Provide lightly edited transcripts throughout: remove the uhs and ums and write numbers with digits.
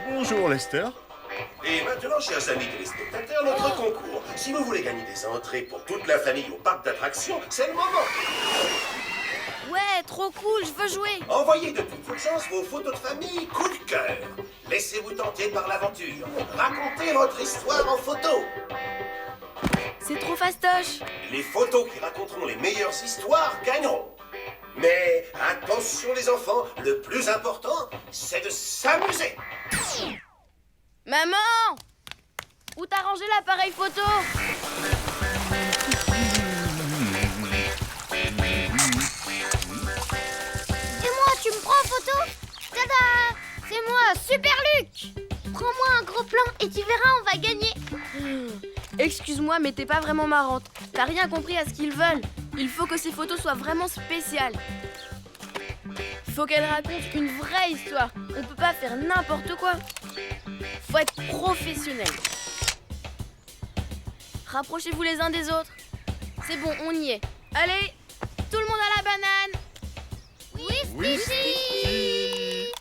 Bonjour Lester. Et maintenant, chers amis téléspectateurs, notre concours. Si vous voulez gagner des entrées pour toute la famille au parc d'attractions, c'est le moment. Ouais, trop cool, je veux jouer. Envoyez de toute urgence vos photos de famille coup de cœur. Laissez-vous tenter par l'aventure. Racontez votre histoire en photo. C'est trop fastoche. Les photos qui raconteront les meilleures histoires gagneront. Mais attention les enfants, le plus important, c'est de s'amuser. Maman! Où t'as rangé l'appareil photo? Et moi, tu me prends en photo? Tada! C'est moi, Super Luc! Prends-moi un gros plan et tu verras, on va gagner. Excuse-moi, mais t'es pas vraiment marrante. T'as rien compris à ce qu'ils veulent. Il faut que ces photos soient vraiment spéciales. Il faut qu'elles racontent une vraie histoire. On peut pas faire n'importe quoi. Faut être professionnel. Rapprochez-vous les uns des autres. C'est bon, on y est. Allez, tout le monde à la banane. Oui, Stitchy!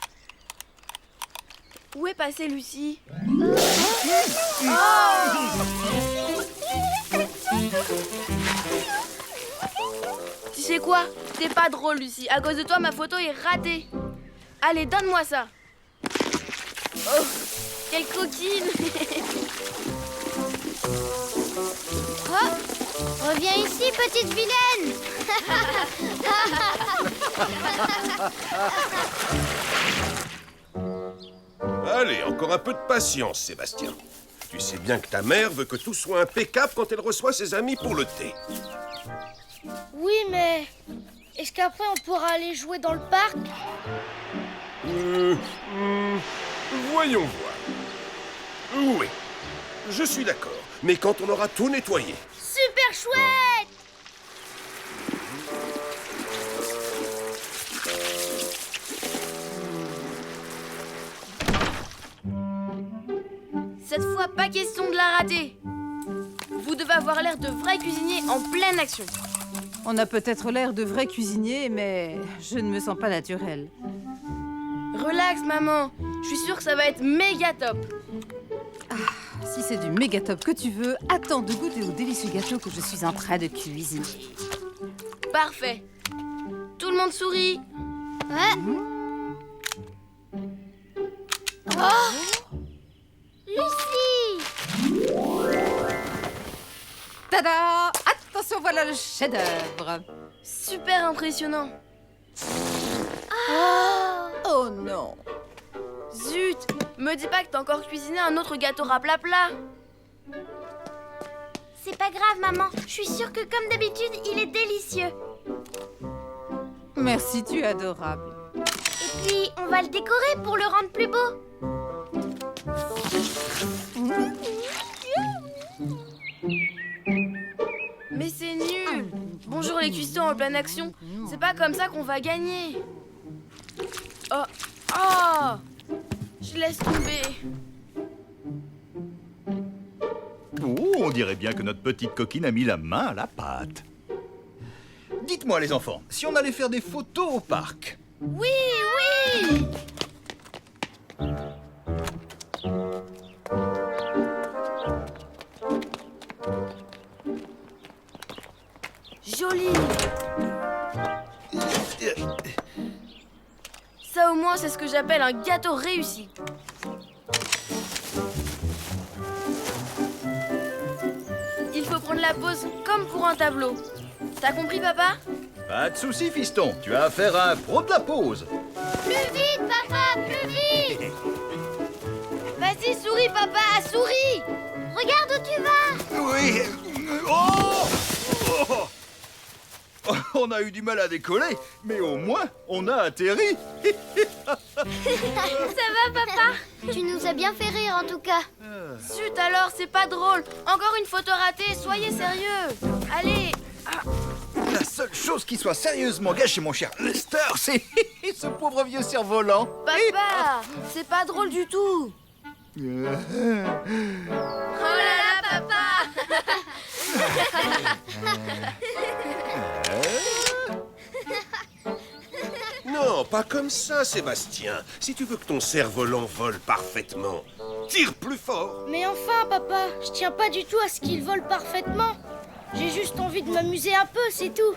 Où est passée Lucie? Tu sais quoi? T'es pas drôle, Lucie. À cause de toi, ma photo est ratée. Allez, donne-moi ça. Oh, quelle coquine. Oh, reviens ici, petite vilaine! Allez, encore un peu de patience, Sébastien. Tu sais bien que ta mère veut que tout soit impeccable quand elle reçoit ses amis pour le thé. Oui, mais est-ce qu'après on pourra aller jouer dans le parc? Voyons voir. Oui, je suis d'accord. Mais quand on aura tout nettoyé. Super chouette! Cette fois, pas question de la rater. Vous devez avoir l'air de vrais cuisiniers en pleine action. On a peut-être l'air de vrais cuisiniers, mais je ne me sens pas naturelle. Relax, maman. Je suis sûre que ça va être méga top. Si c'est du méga top que tu veux, attends de goûter au délicieux gâteau que je suis en train de cuisiner. Parfait. Tout le monde sourit. Ouais. Oh! Lucie! Tada! Attention, voilà le chef-d'œuvre. Super impressionnant. Oh non! Zut, me dis pas que t'as encore cuisiné un autre gâteau raplapla. C'est pas grave, maman. Je suis sûre que comme d'habitude, il est délicieux. Merci, tu es adorable. Et puis, on va le décorer pour le rendre plus beau. Mais c'est nul. Bonjour les cuistots en pleine action. C'est pas comme ça qu'on va gagner. Oh, oh, je laisse tomber. Oh, on dirait bien que notre petite coquine a mis la main à la pâte. Dites-moi les enfants, si on allait faire des photos au parc. Oui, oui. Joli. Ça au moins c'est ce que j'appelle un gâteau réussi. Il faut prendre la pose comme pour un tableau. T'as compris, papa? Pas de soucis, fiston, tu as affaire à un pro de la pose. Plus vite, papa, plus vite! Vas-y, souris, papa, souris! Regarde où tu vas! Oui. Oh! Oh! On a eu du mal à décoller, mais au moins, on a atterri. Ça va, papa? Tu nous as bien fait rire, en tout cas. Zut alors, c'est pas drôle. Encore une photo ratée, soyez sérieux. Allez. La seule chose qui soit sérieusement gâchée, mon cher Lester, ce pauvre vieux cerf-volant. Papa, c'est pas drôle du tout. Oh là là, papa. Non, pas comme ça, Sébastien. Si tu veux que ton cerf-volant vole parfaitement, tire plus fort. Mais enfin, papa, je tiens pas du tout à ce qu'il vole parfaitement. J'ai juste envie de m'amuser un peu, c'est tout.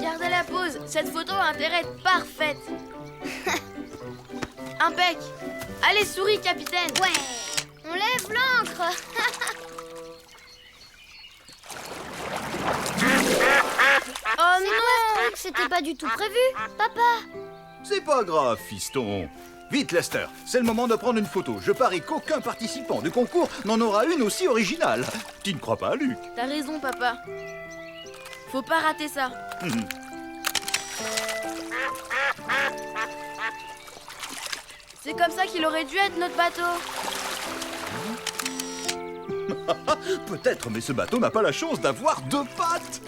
Gardez la pause, cette photo a intérêt à être parfaite. Impec. Allez, souris, capitaine. Ouais, on lève l'ancre. Oh C'est non. quoi ce truc? C'était pas du tout prévu, papa. C'est pas grave, fiston. Vite, Lester, c'est le moment de prendre une photo. Je parie qu'aucun participant du concours n'en aura une aussi originale. Tu ne crois pas, Luc? T'as raison, papa. Faut pas rater ça. C'est comme ça qu'il aurait dû être notre bateau. Peut-être, mais ce bateau n'a pas la chance d'avoir 2 pattes.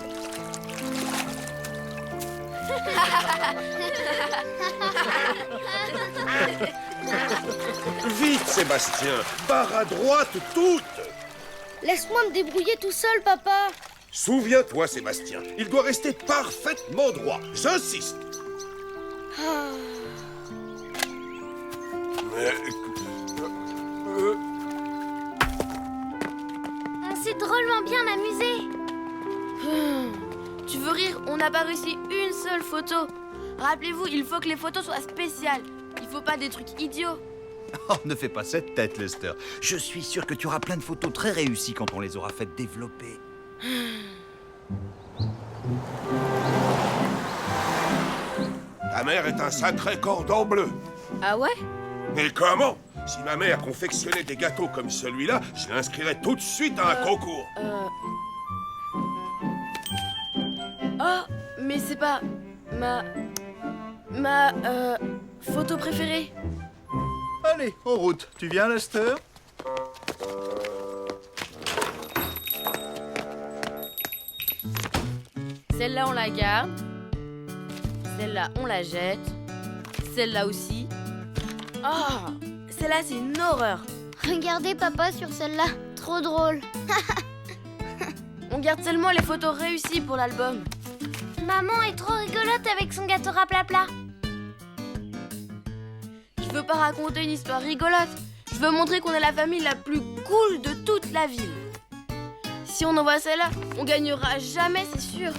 Vite, Sébastien, barre à droite toute. Laisse-moi me débrouiller tout seul, papa. Souviens-toi, Sébastien, il doit rester parfaitement droit. J'insiste. On s'est drôlement bien amusé. Tu veux rire? On n'a pas réussi une seule photo. Rappelez-vous, il faut que les photos soient spéciales. Il faut pas des trucs idiots. Oh, ne fais pas cette tête, Lester. Je suis sûr que tu auras plein de photos très réussies quand on les aura faites développer. Ta mère est un sacré cordon bleu. Ah ouais? Mais comment? Si ma mère confectionnait des gâteaux comme celui-là, je l'inscrirais tout de suite à un concours. Oh, mais c'est pas ma photo préférée. Allez, en route. Tu viens, Lester? Celle-là, on la garde. Celle-là, on la jette. Celle-là aussi. Oh, celle-là, c'est une horreur. Regardez, papa, sur celle-là. Trop drôle. On garde seulement les photos réussies pour l'album. Maman est trop rigolote avec son gâteau raplapla. Je veux pas raconter une histoire rigolote. Je veux montrer qu'on est la famille la plus cool de toute la ville. Si on envoie celle-là, on gagnera jamais, c'est sûr.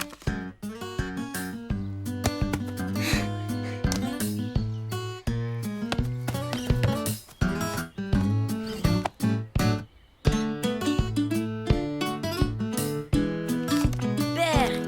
Berk.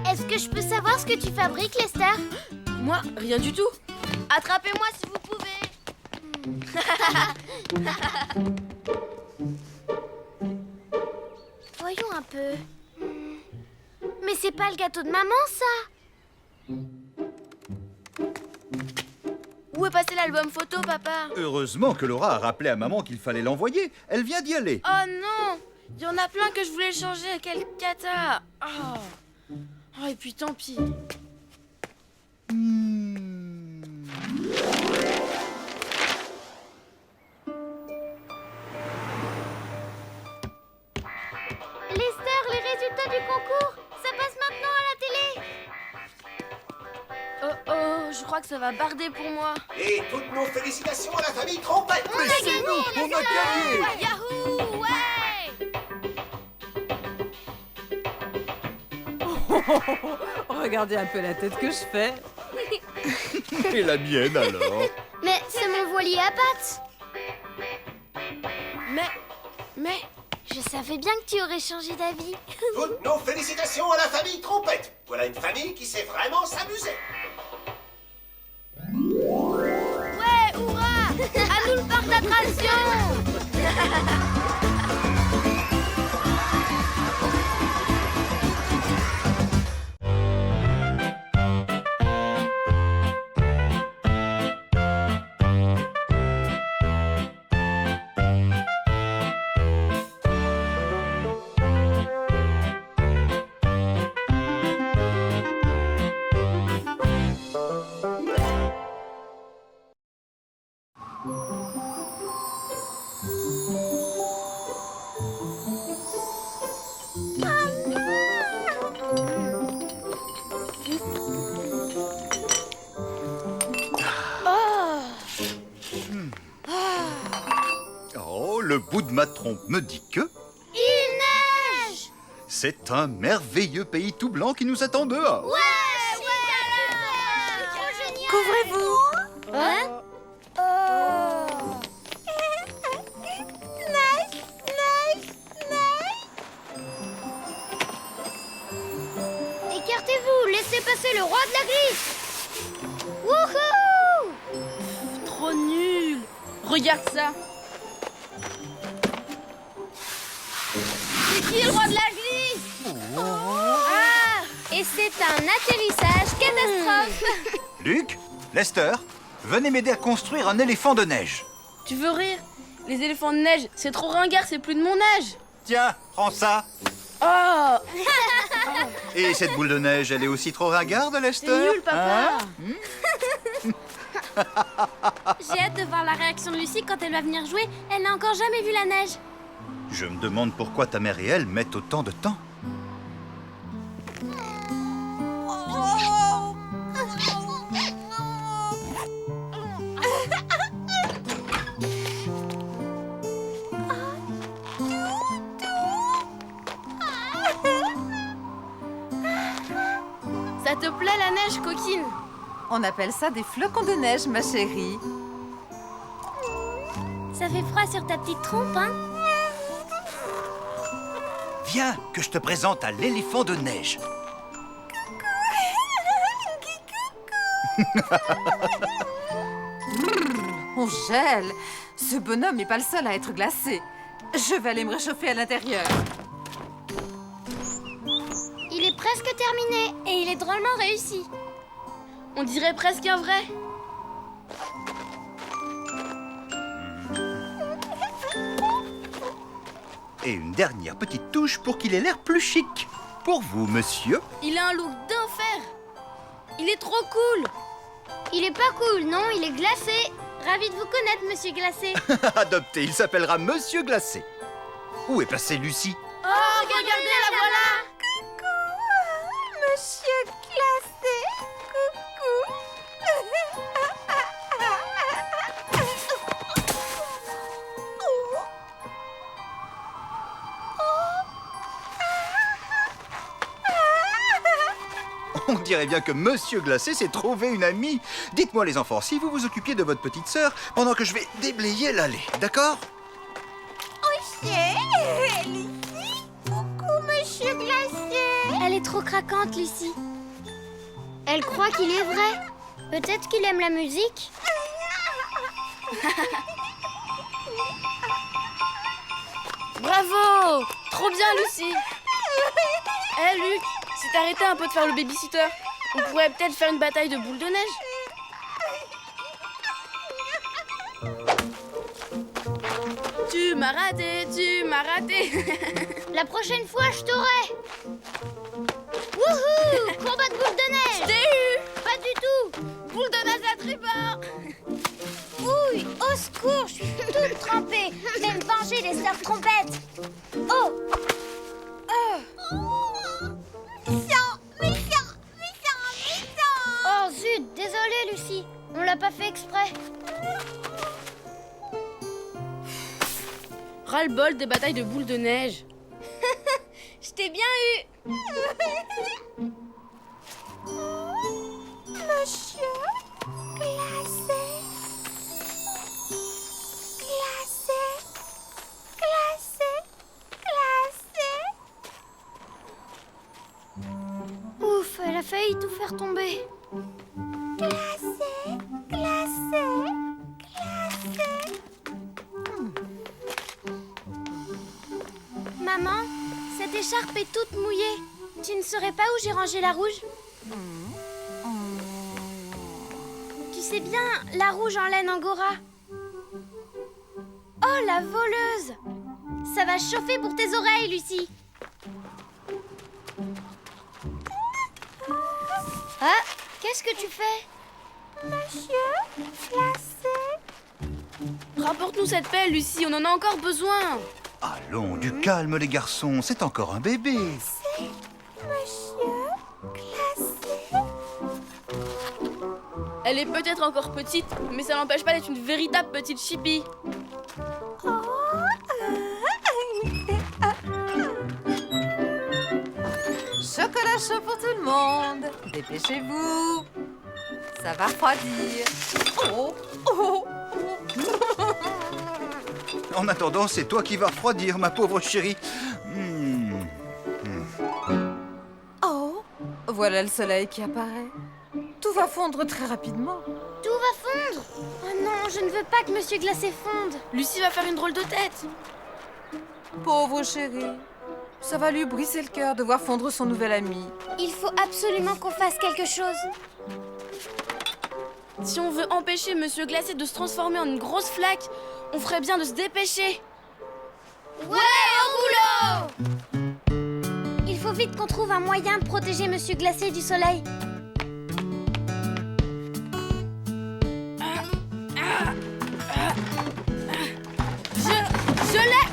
Est-ce que je peux savoir ce que tu fabriques, Lester? Moi, rien du tout. Attrapez-moi si vous pouvez. Voyons un peu. Mais c'est pas le gâteau de maman, ça? Où est passé l'album photo, papa? Heureusement que Laura a rappelé à maman qu'il fallait l'envoyer. Elle vient d'y aller. Oh non! Il y en a plein que je voulais changer. Quelle cata! Oh, et puis tant pis. Lester, les résultats du concours, ça passe maintenant à la télé. Oh, je crois que ça va barder pour moi. Et toutes nos félicitations à la famille Trompette. Mais c'est nous, on a gagné. Yahoo! Ouais! Regardez un peu la tête que je fais. Et la mienne alors? Mais c'est mon voilier à pattes. Mais... Je savais bien que tu aurais changé d'avis. Toutes nos félicitations à la famille Trompette. Voilà une famille qui sait vraiment s'amuser. Ouais! Concentration. Oh, le bout de ma trompe me dit que Il neige. c'est un merveilleux pays tout blanc qui nous attend dehors. Ouais, c'est trop génial. Couvrez-vous. Hein? Écartez-vous, laissez passer le roi de la glisse. Wouhou! Trop nul. Regarde ça. C'est qui le roi de la glisse? Ah! Et c'est un atterrissage catastrophe. Luc, Lester, venez m'aider à construire un éléphant de neige. Tu veux rire? Les éléphants de neige, c'est trop ringard, c'est plus de mon âge. Tiens, prends ça. Oh, Et cette boule de neige, elle est aussi trop ringarde, Lester? c'est nul, papa. Hein? J'ai hâte de voir la réaction de Lucie quand elle va venir jouer. Elle n'a encore jamais vu la neige. Je me demande pourquoi ta mère et elle mettent autant de temps. Ça te plaît la neige, coquine? On appelle ça des flocons de neige, ma chérie. Ça fait froid sur ta petite trompe, hein? Viens, que je te présente à l'éléphant de neige. On gèle. Ce bonhomme n'est pas le seul à être glacé. Je vais aller me réchauffer à l'intérieur. Il est presque terminé et il est drôlement réussi. On dirait presque un vrai. Et une dernière petite touche pour qu'il ait l'air plus chic. Pour vous, monsieur. Il a un look d'enfer. Il est trop cool. Il est pas cool, non? Il est glacé. Ravi de vous connaître, monsieur Glacé. Adopté, il s'appellera Monsieur Glacé. Où est passée Lucie? Oh, regardez, la voilà. Monsieur glacé, coucou. On dirait bien que Monsieur Glacé s'est trouvé une amie. Dites-moi les enfants, si vous vous occupiez de votre petite sœur pendant que je vais déblayer l'allée, d'accord? Coucou, monsieur Glacé. Elle est trop craquante, Lucie. Elle croit qu'il est vrai. Peut-être qu'il aime la musique. Bravo. Trop bien, Lucie. Eh, Luc, si t'arrêtais un peu de faire le babysitter, on pourrait peut-être faire une bataille de boules de neige. Tu m'as raté, tu m'as raté. La prochaine fois, je t'aurai. Wouhou! Combat de boule de neige. T'es eu. Pas du tout. Boule de neige à tribord. Ouille, au secours, je suis toute trempée. Je vais me venger des sœurs trompettes. Oh! Oh zut, désolée Lucie, on l'a pas fait exprès. Ras-le-bol des batailles de boules de neige. Je t'ai bien eu. Monsieur glacé. Glacé. Glacé. Glacé. Ouf, elle a failli tout faire tomber. Glacé. Glacé. Glacé. Maman, cette écharpe est toute mouillée. Tu ne saurais pas où j'ai rangé la rouge? Tu sais bien, la rouge en laine angora. Oh, la voleuse! Ça va chauffer pour tes oreilles, Lucie. Ah, qu'est-ce que tu fais? Monsieur, glacé. Rapporte-nous cette pelle, Lucie, on en a encore besoin. Allons, du calme les garçons, c'est encore un bébé. Monsieur, glacé. Elle est peut-être encore petite, mais ça n'empêche pas d'être une véritable petite chipie. Chocolat chaud pour tout le monde. Dépêchez-vous. Ça va refroidir. Oh, oh, oh. En attendant, c'est toi qui vas refroidir, ma pauvre chérie. Oh, voilà le soleil qui apparaît. Tout va fondre très rapidement. Tout va fondre. Oh non, je ne veux pas que Monsieur Glacé fonde. Lucie va faire une drôle de tête. Pauvre chérie. Ça va lui briser le cœur de voir fondre son nouvel ami. Il faut absolument qu'on fasse quelque chose. Si on veut empêcher Monsieur Glacé de se transformer en une grosse flaque, on ferait bien de se dépêcher. Ouais, au boulot! Il faut vite qu'on trouve un moyen de protéger Monsieur Glacé du soleil. Je l'ai!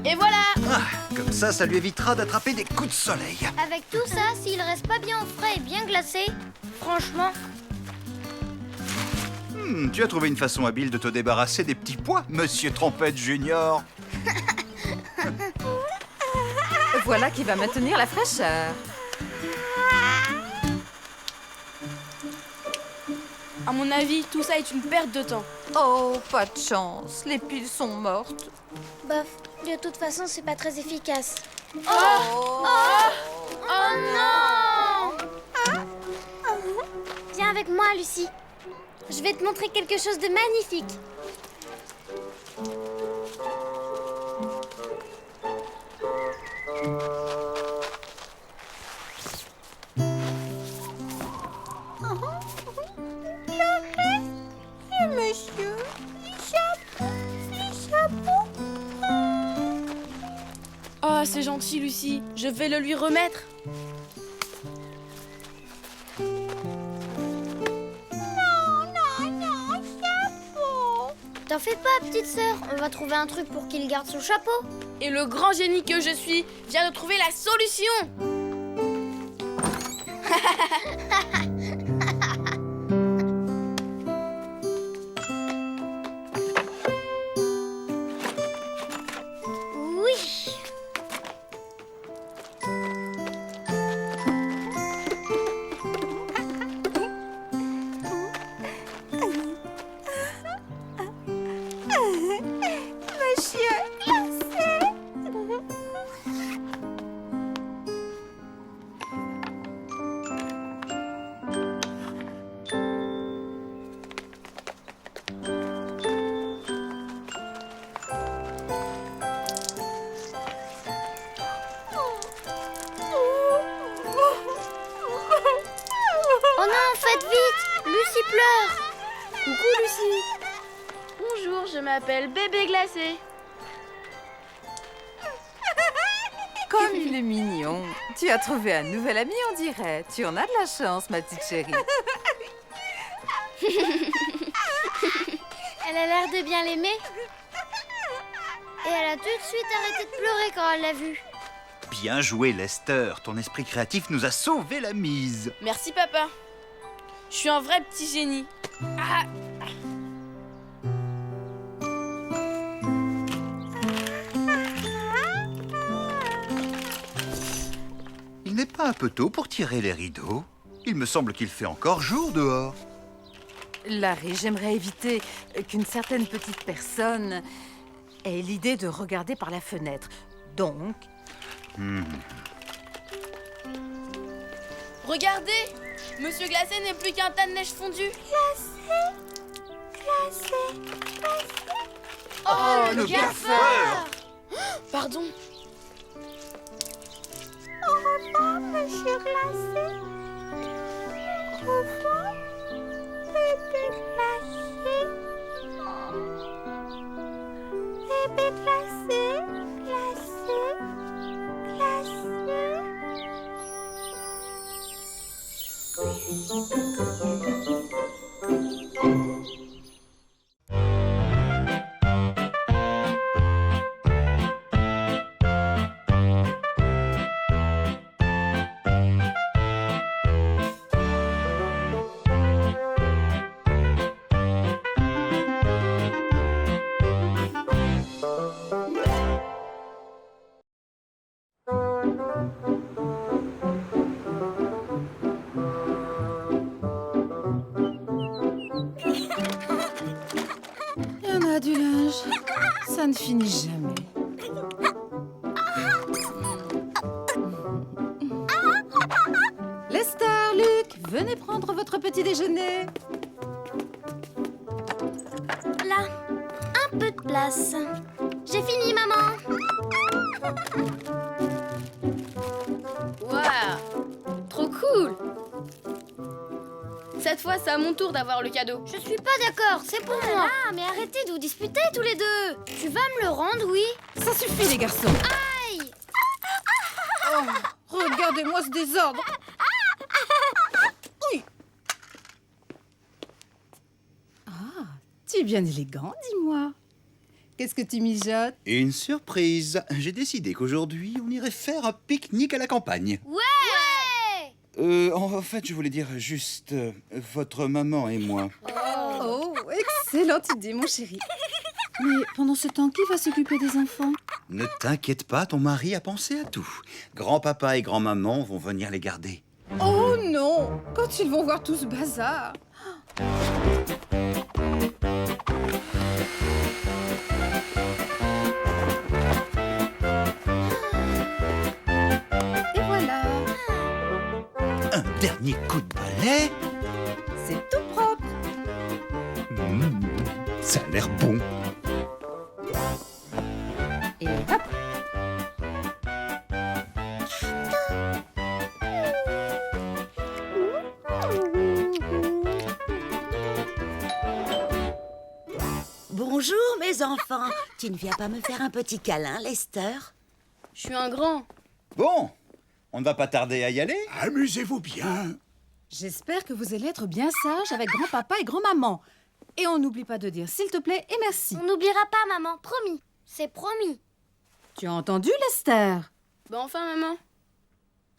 Et voilà! Ah, comme ça lui évitera d'attraper des coups de soleil. Avec tout ça, s'il reste pas bien au frais et bien glacé, franchement... Tu as trouvé une façon habile de te débarrasser des petits pois, Monsieur Trompette Junior. Voilà qui va maintenir la fraîcheur. À mon avis, tout ça est une perte de temps. Oh, pas de chance. Les piles sont mortes. Bof, de toute façon, c'est pas très efficace. Oh non! Viens avec moi, Lucie. Je vais te montrer quelque chose de magnifique. Monsieur, les chapeaux. Oh, c'est gentil, Lucie. Je vais le lui remettre. T'en fais pas, petite sœur. On va trouver un truc pour qu'il garde son chapeau. Et le grand génie que je suis vient de trouver la solution. Oui. Monsieur glacé. Oh non, faites vite! Lucie pleure! Coucou, Lucie. Bonjour, je m'appelle Bébé Glacé. Comme il est mignon. Tu as trouvé un nouvel ami, on dirait. Tu en as de la chance, ma petite chérie. Elle a l'air de bien l'aimer. Et elle a tout de suite arrêté de pleurer quand elle l'a vu. Bien joué, Lester. Ton esprit créatif nous a sauvé la mise. Merci, papa. Je suis un vrai petit génie. Ah. Il n'est pas un peu tôt pour tirer les rideaux? Il me semble qu'il fait encore jour dehors. Larry, j'aimerais éviter qu'une certaine petite personne ait l'idée de regarder par la fenêtre. Donc, Regardez, Monsieur Glacé n'est plus qu'un tas de neige fondue. Oh, le gaffeur! Pardon. Au revoir, monsieur glacé. Au revoir, bébé glacé. Bébé glacé, glacé, glacé. Il y en a du linge. Ça ne finit jamais. Lester, Luc, venez prendre votre petit déjeuner. Là, un peu de place. J'ai fini, maman. Waouh, trop cool. Cette fois, c'est à mon tour d'avoir le cadeau. Je suis pas d'accord, c'est pour moi. Ah, mais arrêtez de vous disputer tous les deux. Tu vas me le rendre, oui? Ça suffit, les garçons. Aïe! Oh, regardez-moi ce désordre. Oui. Ah, tu es bien élégant, dis-moi. Qu'est-ce que tu mijotes? Une surprise. J'ai décidé qu'aujourd'hui, on irait faire un pique-nique à la campagne. Ouais! En fait, je voulais dire juste votre maman et moi. Oh, excellente idée, mon chéri. Mais pendant ce temps, qui va s'occuper des enfants? Ne t'inquiète pas, ton mari a pensé à tout. Grand-papa et grand-maman vont venir les garder. Oh non! Quand ils vont voir tout ce bazar. Et voilà, Un dernier coup de balai. c'est tout propre. Ça a l'air bon. Et hop! Bonjour mes enfants. Tu ne viens pas me faire un petit câlin, Lester? Je suis un grand. Bon, on ne va pas tarder à y aller. Amusez-vous bien. J'espère que vous allez être bien sages avec grand-papa et grand-maman. Et on n'oublie pas de dire s'il te plaît et merci. On n'oubliera pas, maman, promis. C'est promis. Tu as entendu, Lester? Bah enfin, maman.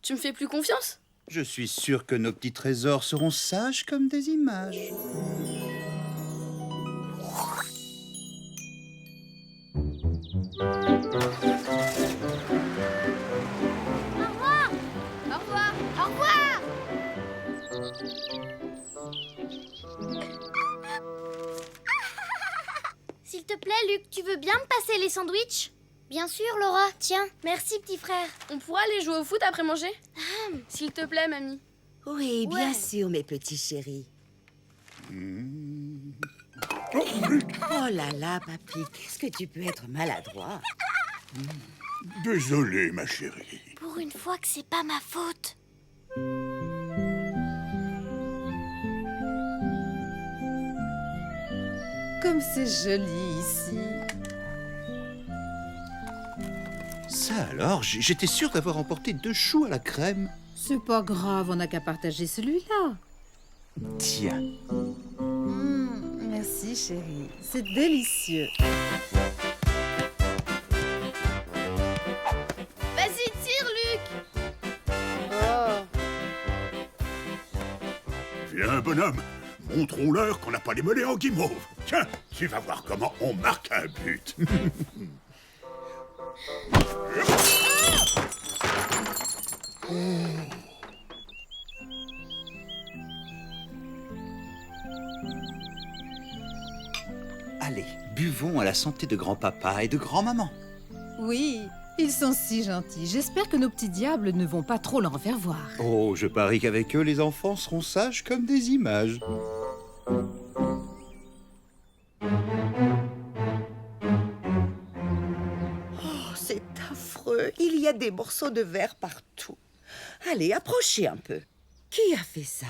Tu me fais plus confiance? Je suis sûr que nos petits trésors seront sages comme des images. Au revoir. Au revoir! S'il te plaît, Luc, tu veux bien me passer les sandwichs? Bien sûr, Laura. Tiens, merci, petit frère. On pourra aller jouer au foot après manger? S'il te plaît, mamie. Oui, bien Ouais. sûr, mes petits chéris. Oh là là, papy, qu'est-ce que tu peux être maladroit? Désolé, ma chérie. Pour une fois que c'est pas ma faute. Comme c'est joli ici. Ça alors, j'étais sûr d'avoir emporté 2 choux à la crème. C'est pas grave, on n'a qu'à partager celui-là. Tiens. Merci, chérie. C'est délicieux. Vas-y, tire, Luc. Oh. Viens, bonhomme. Montrons-leur qu'on n'a pas les mollets en guimauve. Tiens, tu vas voir comment on marque un but. Allez, buvons à la santé de grand-papa et de grand-maman. Oui, Ils sont si gentils. J'espère que nos petits diables ne vont pas trop leur faire voir. Oh, je parie qu'avec eux, les enfants seront sages comme des images. Oh, c'est affreux. Il y a des morceaux de verre partout. Allez, approchez un peu. Qui a fait ça?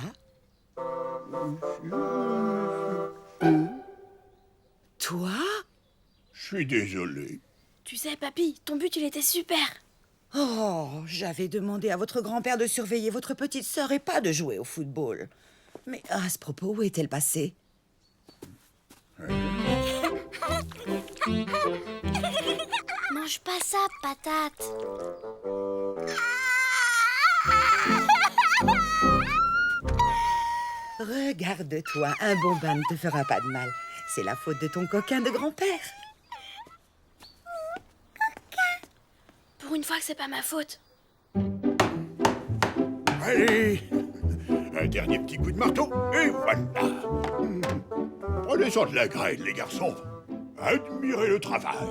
Toi? Je suis désolé. Tu sais, papy, ton but, il était super. Oh, j'avais demandé à votre grand-père de surveiller votre petite sœur et pas de jouer au football. Mais à ce propos, où est-elle passée? Mange pas ça, patate. Regarde-toi, un bon bain ne te fera pas de mal. C'est la faute de ton coquin de grand-père. Pour une fois que c'est pas ma faute. Allez, un dernier petit coup de marteau, et voilà. Prenez-en de la graine, les garçons. Admirez le travail.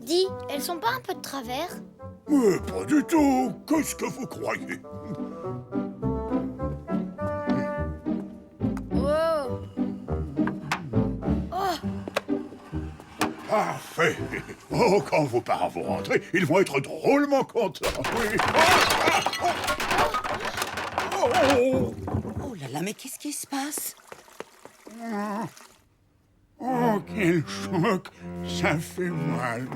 Dis, elles sont pas un peu de travers? Mais pas du tout. Qu'est-ce que vous croyez? Oh. Parfait. Oh, quand vos parents vont rentrer, ils vont être drôlement contents. Oui. Oh. Oh là là, mais qu'est-ce qui se passe? Oh, quel choc. Ça fait mal.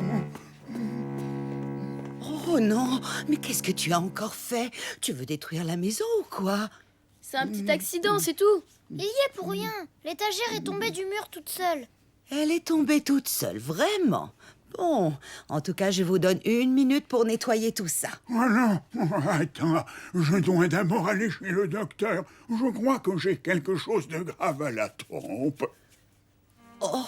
Oh non, mais qu'est-ce que tu as encore fait? Tu veux détruire la maison ou quoi? C'est un petit accident, c'est tout. Il y est pour rien. L'étagère est tombée du mur toute seule. Elle est tombée toute seule, vraiment. Bon, en tout cas, je vous donne 1 minute pour nettoyer tout ça. Voilà. Attends, je dois d'abord aller chez le docteur. Je crois que j'ai quelque chose de grave à la trompe. Oh.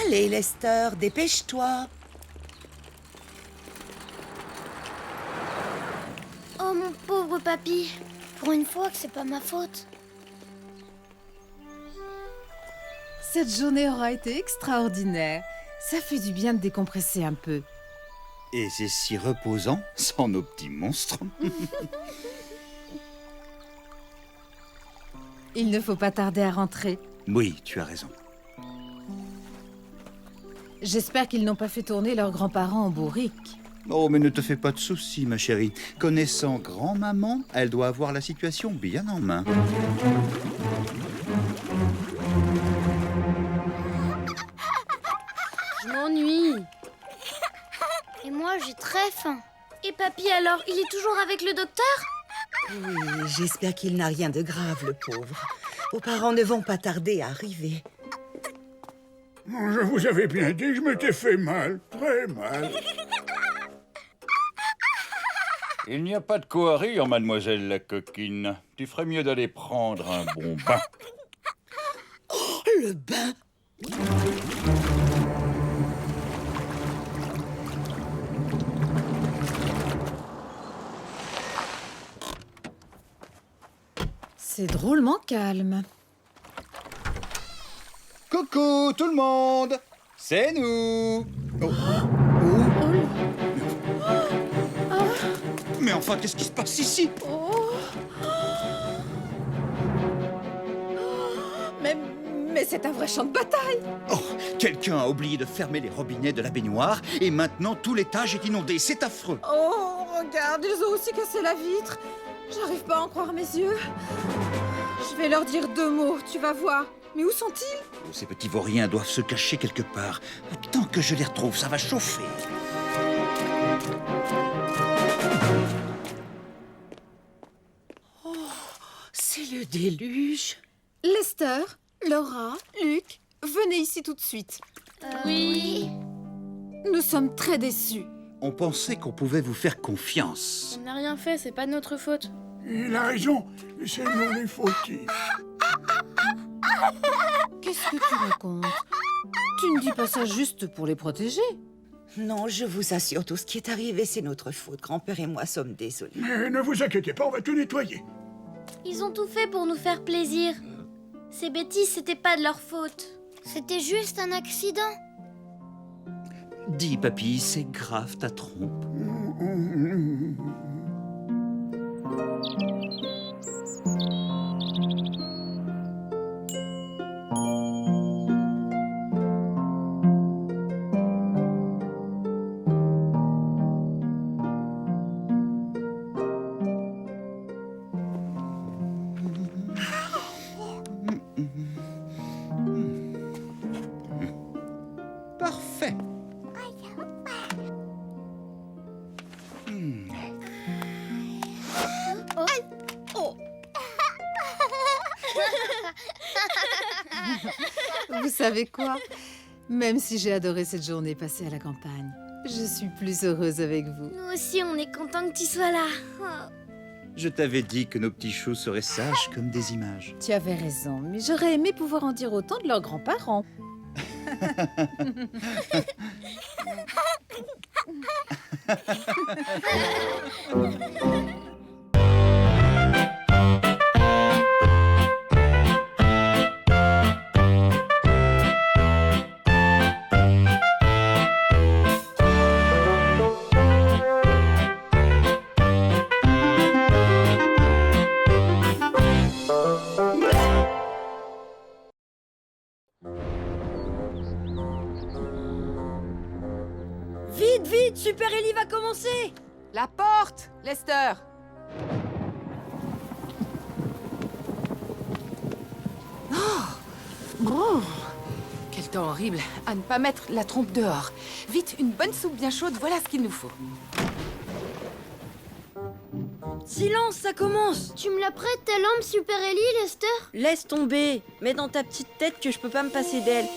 Allez, Lester, dépêche-toi. Oh mon pauvre papy. Pour une fois que c'est pas ma faute. Cette journée aura été extraordinaire. Ça fait du bien de décompresser un peu. Et c'est si reposant, sans nos petits monstres. Il ne faut pas tarder à rentrer. Oui, tu as raison. J'espère qu'ils n'ont pas fait tourner leurs grands-parents en bourrique. Oh, mais ne te fais pas de soucis, ma chérie. Connaissant grand-maman, elle doit avoir la situation bien en main. Je m'ennuie. Et moi, j'ai très faim. Et papy, alors, il est toujours avec le docteur? Oui, j'espère qu'il n'a rien de grave, le pauvre. Vos parents ne vont pas tarder à arriver. Je vous avais bien dit que je m'étais fait mal, très mal. Il n'y a pas de quoi rire, mademoiselle la coquine. Tu ferais mieux d'aller prendre un bon bain. Oh, le bain! C'est drôlement calme. Coucou tout le monde! C'est nous! Oh. Mais enfin, qu'est-ce qui se passe ici? Mais c'est un vrai champ de bataille. Oh, quelqu'un a oublié de fermer les robinets de la baignoire et maintenant tout l'étage est inondé. C'est affreux. Oh, regarde, ils ont aussi cassé la vitre. J'arrive pas à en croire mes yeux. Je vais leur dire 2 mots, tu vas voir. Mais où sont-ils? Oh, ces petits vauriens doivent se cacher quelque part. Tant que je les retrouve, ça va chauffer. C'est le déluge. Lester, Laura, Luc, venez ici tout de suite. Oui. Nous sommes très déçus. On pensait qu'on pouvait vous faire confiance. On n'a rien fait, c'est pas de notre faute. Il a raison, c'est nous les fautifs. Qu'est-ce que tu racontes? Tu ne dis pas ça juste pour les protéger. Non, je vous assure, tout ce qui est arrivé, c'est notre faute. Grand-père et moi sommes désolés. Mais ne vous inquiétez pas, on va tout nettoyer. Ils ont tout fait pour nous faire plaisir. Ces bêtises, c'était pas de leur faute. C'était juste un accident. Dis, papy, c'est grave ta trompe. Parfait. Vous savez quoi? Même si j'ai adoré cette journée passée à la campagne, je suis plus heureuse avec vous. Nous aussi, on est contents que tu sois là. Je t'avais dit que nos petits choux seraient sages comme des images. Tu avais raison, mais j'aurais aimé pouvoir en dire autant de leurs grands-parents. Vite, vite, Super Ellie va commencer! La porte, Lester! Oh, quel temps horrible à ne pas mettre la trompe dehors. Vite, une bonne soupe bien chaude, voilà ce qu'il nous faut. Silence, ça commence! Tu me la prêtes ta lampe, Super Ellie, Lester? Laisse tomber, mets dans ta petite tête que je peux pas me passer d'elle.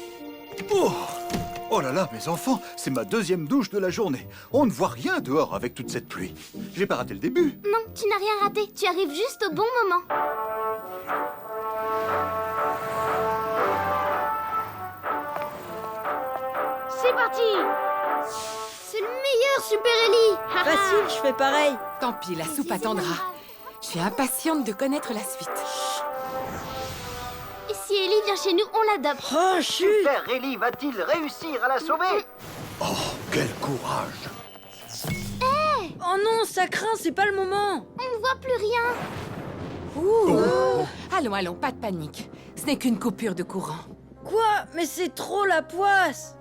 Oh là là, mes enfants, c'est ma deuxième douche de la journée. On ne voit rien dehors avec toute cette pluie. J'ai pas raté le début. Non, tu n'as rien raté, tu arrives juste au bon moment. C'est parti! C'est le meilleur, Super Ellie! Facile, je fais pareil. Tant pis, la soupe attendra. Je suis impatiente de connaître la suite. Et si Ellie vient chez nous, on l'adopte. Oh, chut! Super Ellie va-t-il réussir à la sauver? Oh, quel courage! Oh non, ça craint, c'est pas le moment. On ne voit plus rien. Allons, allons, pas de panique. Ce n'est qu'une coupure de courant. Quoi? Mais c'est trop la poisse!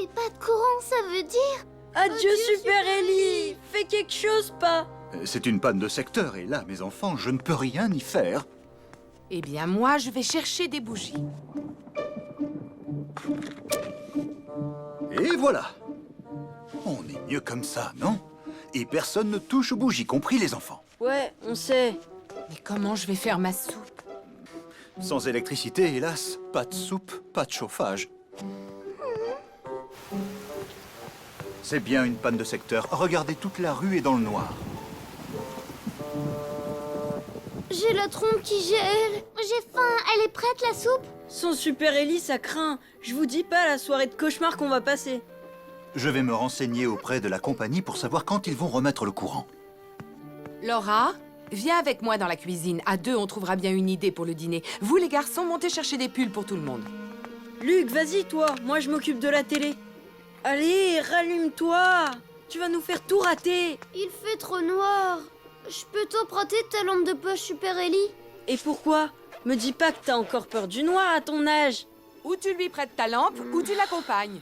Et pas de courant, ça veut dire? Adieu, Super Ellie! Fais quelque chose, pas! C'est une panne de secteur et là, mes enfants, je ne peux rien y faire. Eh bien, moi, je vais chercher des bougies. Et voilà. On est mieux comme ça, non? Et personne ne touche aux bougies, compris les enfants. Ouais, on sait. Mais comment je vais faire ma soupe? Sans électricité, hélas, pas de soupe, pas de chauffage. C'est bien une panne de secteur. Regardez, toute la rue est dans le noir. J'ai la trompe qui gèle. J'ai faim. Elle est prête, la soupe? Sans Super Ellie, ça craint. Je vous dis pas la soirée de cauchemar qu'on va passer. Je vais me renseigner auprès de la compagnie pour savoir quand ils vont remettre le courant. Laura, viens avec moi dans la cuisine. À deux, on trouvera bien une idée pour le dîner. Vous, les garçons, montez chercher des pulls pour tout le monde. Luc, vas-y, toi. Moi, je m'occupe de la télé. Allez, rallume-toi. Tu vas nous faire tout rater. Il fait trop noir. Je peux t'emprunter ta lampe de poche, Super Ellie? Et pourquoi? Me dis pas que t'as encore peur du noir à ton âge. Ou tu lui prêtes ta lampe, ou tu l'accompagnes.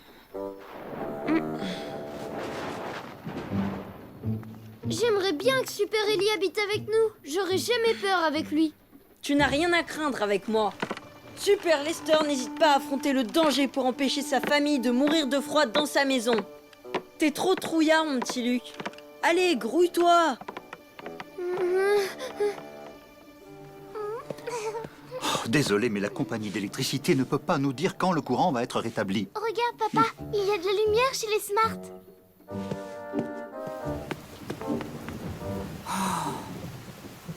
J'aimerais bien que Super Ellie habite avec nous. J'aurais jamais peur avec lui. Tu n'as rien à craindre avec moi. Super Lester n'hésite pas à affronter le danger pour empêcher sa famille de mourir de froid dans sa maison. T'es trop trouillard, mon petit Luc. Allez, grouille-toi. Oh, désolé, mais la compagnie d'électricité ne peut pas nous dire quand le courant va être rétabli. Regarde, papa, il y a de la lumière chez les Smart.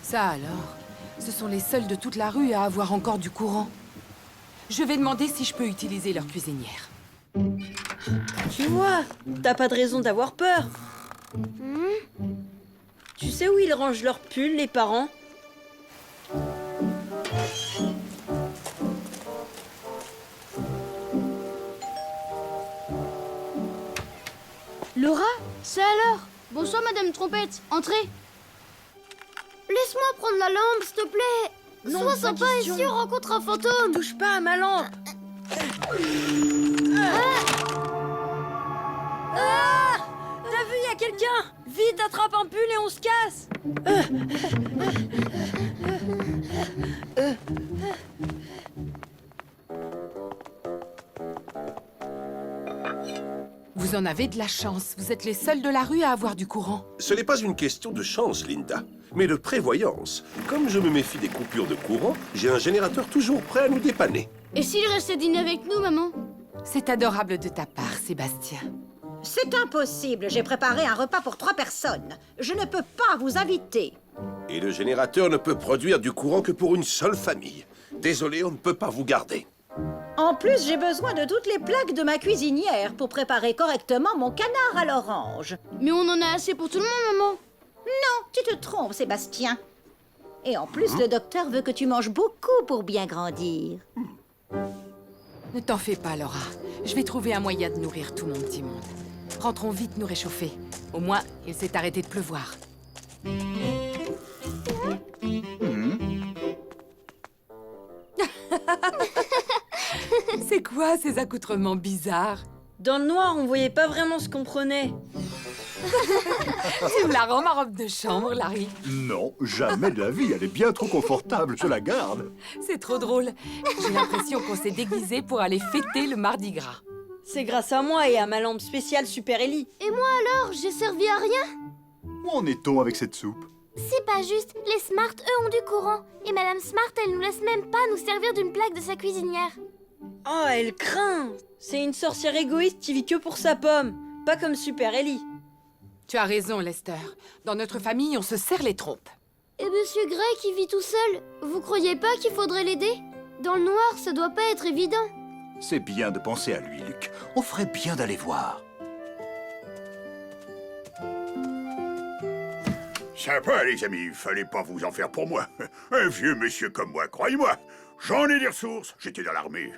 Ça alors, ce sont les seuls de toute la rue à avoir encore du courant. Je vais demander si je peux utiliser leur cuisinière. Tu vois, t'as pas de raison d'avoir peur. Tu sais où ils rangent leurs pulls, les parents? Ça alors? Bonsoir, Madame Trompette. Entrez. Laisse-moi prendre la lampe, s'il te plaît. Non, Sois pas sympa et question. si on rencontre un fantôme. Touche pas à ma lampe. Ah! T'as vu, y a quelqu'un? Vite, attrape un pull et on se casse. Vous en avez de la chance. Vous êtes les seuls de la rue à avoir du courant. Ce n'est pas une question de chance, Linda, mais de prévoyance. Comme je me méfie des coupures de courant, j'ai un générateur toujours prêt à nous dépanner. Et s'il restait dîner avec nous, maman? C'est adorable de ta part, Sébastien. C'est impossible, j'ai préparé un repas pour 3 personnes. Je ne peux pas vous inviter. Et le générateur ne peut produire du courant que pour une seule famille. Désolé, on ne peut pas vous garder. En plus, j'ai besoin de toutes les plaques de ma cuisinière pour préparer correctement mon canard à l'orange. Mais on en a assez pour tout le monde, maman. Non, tu te trompes, Sébastien. Et en plus, le docteur veut que tu manges beaucoup pour bien grandir. Ne t'en fais pas, Laura. Je vais trouver un moyen de nourrir tout mon petit monde. Rentrons vite nous réchauffer. Au moins, il s'est arrêté de pleuvoir. C'est quoi ces accoutrements bizarres? Dans le noir, on voyait pas vraiment ce qu'on prenait. Tu me la rends, ma robe de chambre, Larry. Non, jamais de la vie. Elle est bien trop confortable, je la garde. C'est trop drôle. J'ai l'impression qu'on s'est déguisé pour aller fêter le Mardi Gras. C'est grâce à moi et à ma lampe spéciale Super Ellie. Et moi alors, j'ai servi à rien? Où en est-on avec cette soupe? C'est pas juste. Les Smart, eux, ont du courant. Et Madame Smart, elle nous laisse même pas nous servir d'une plaque de sa cuisinière. Oh, elle craint. C'est une sorcière égoïste qui vit que pour sa pomme. Pas comme Super Ellie. Tu as raison, Lester. Dans notre famille, on se serre les trompes. Et Monsieur Gray qui vit tout seul, vous croyez pas qu'il faudrait l'aider? Dans le noir, ça doit pas être évident. C'est bien de penser à lui, Luc. On ferait bien d'aller voir. Sympa, les amis, fallait pas vous en faire pour moi. Un vieux monsieur comme moi, croyez-moi. J'en ai des ressources, j'étais dans l'armée.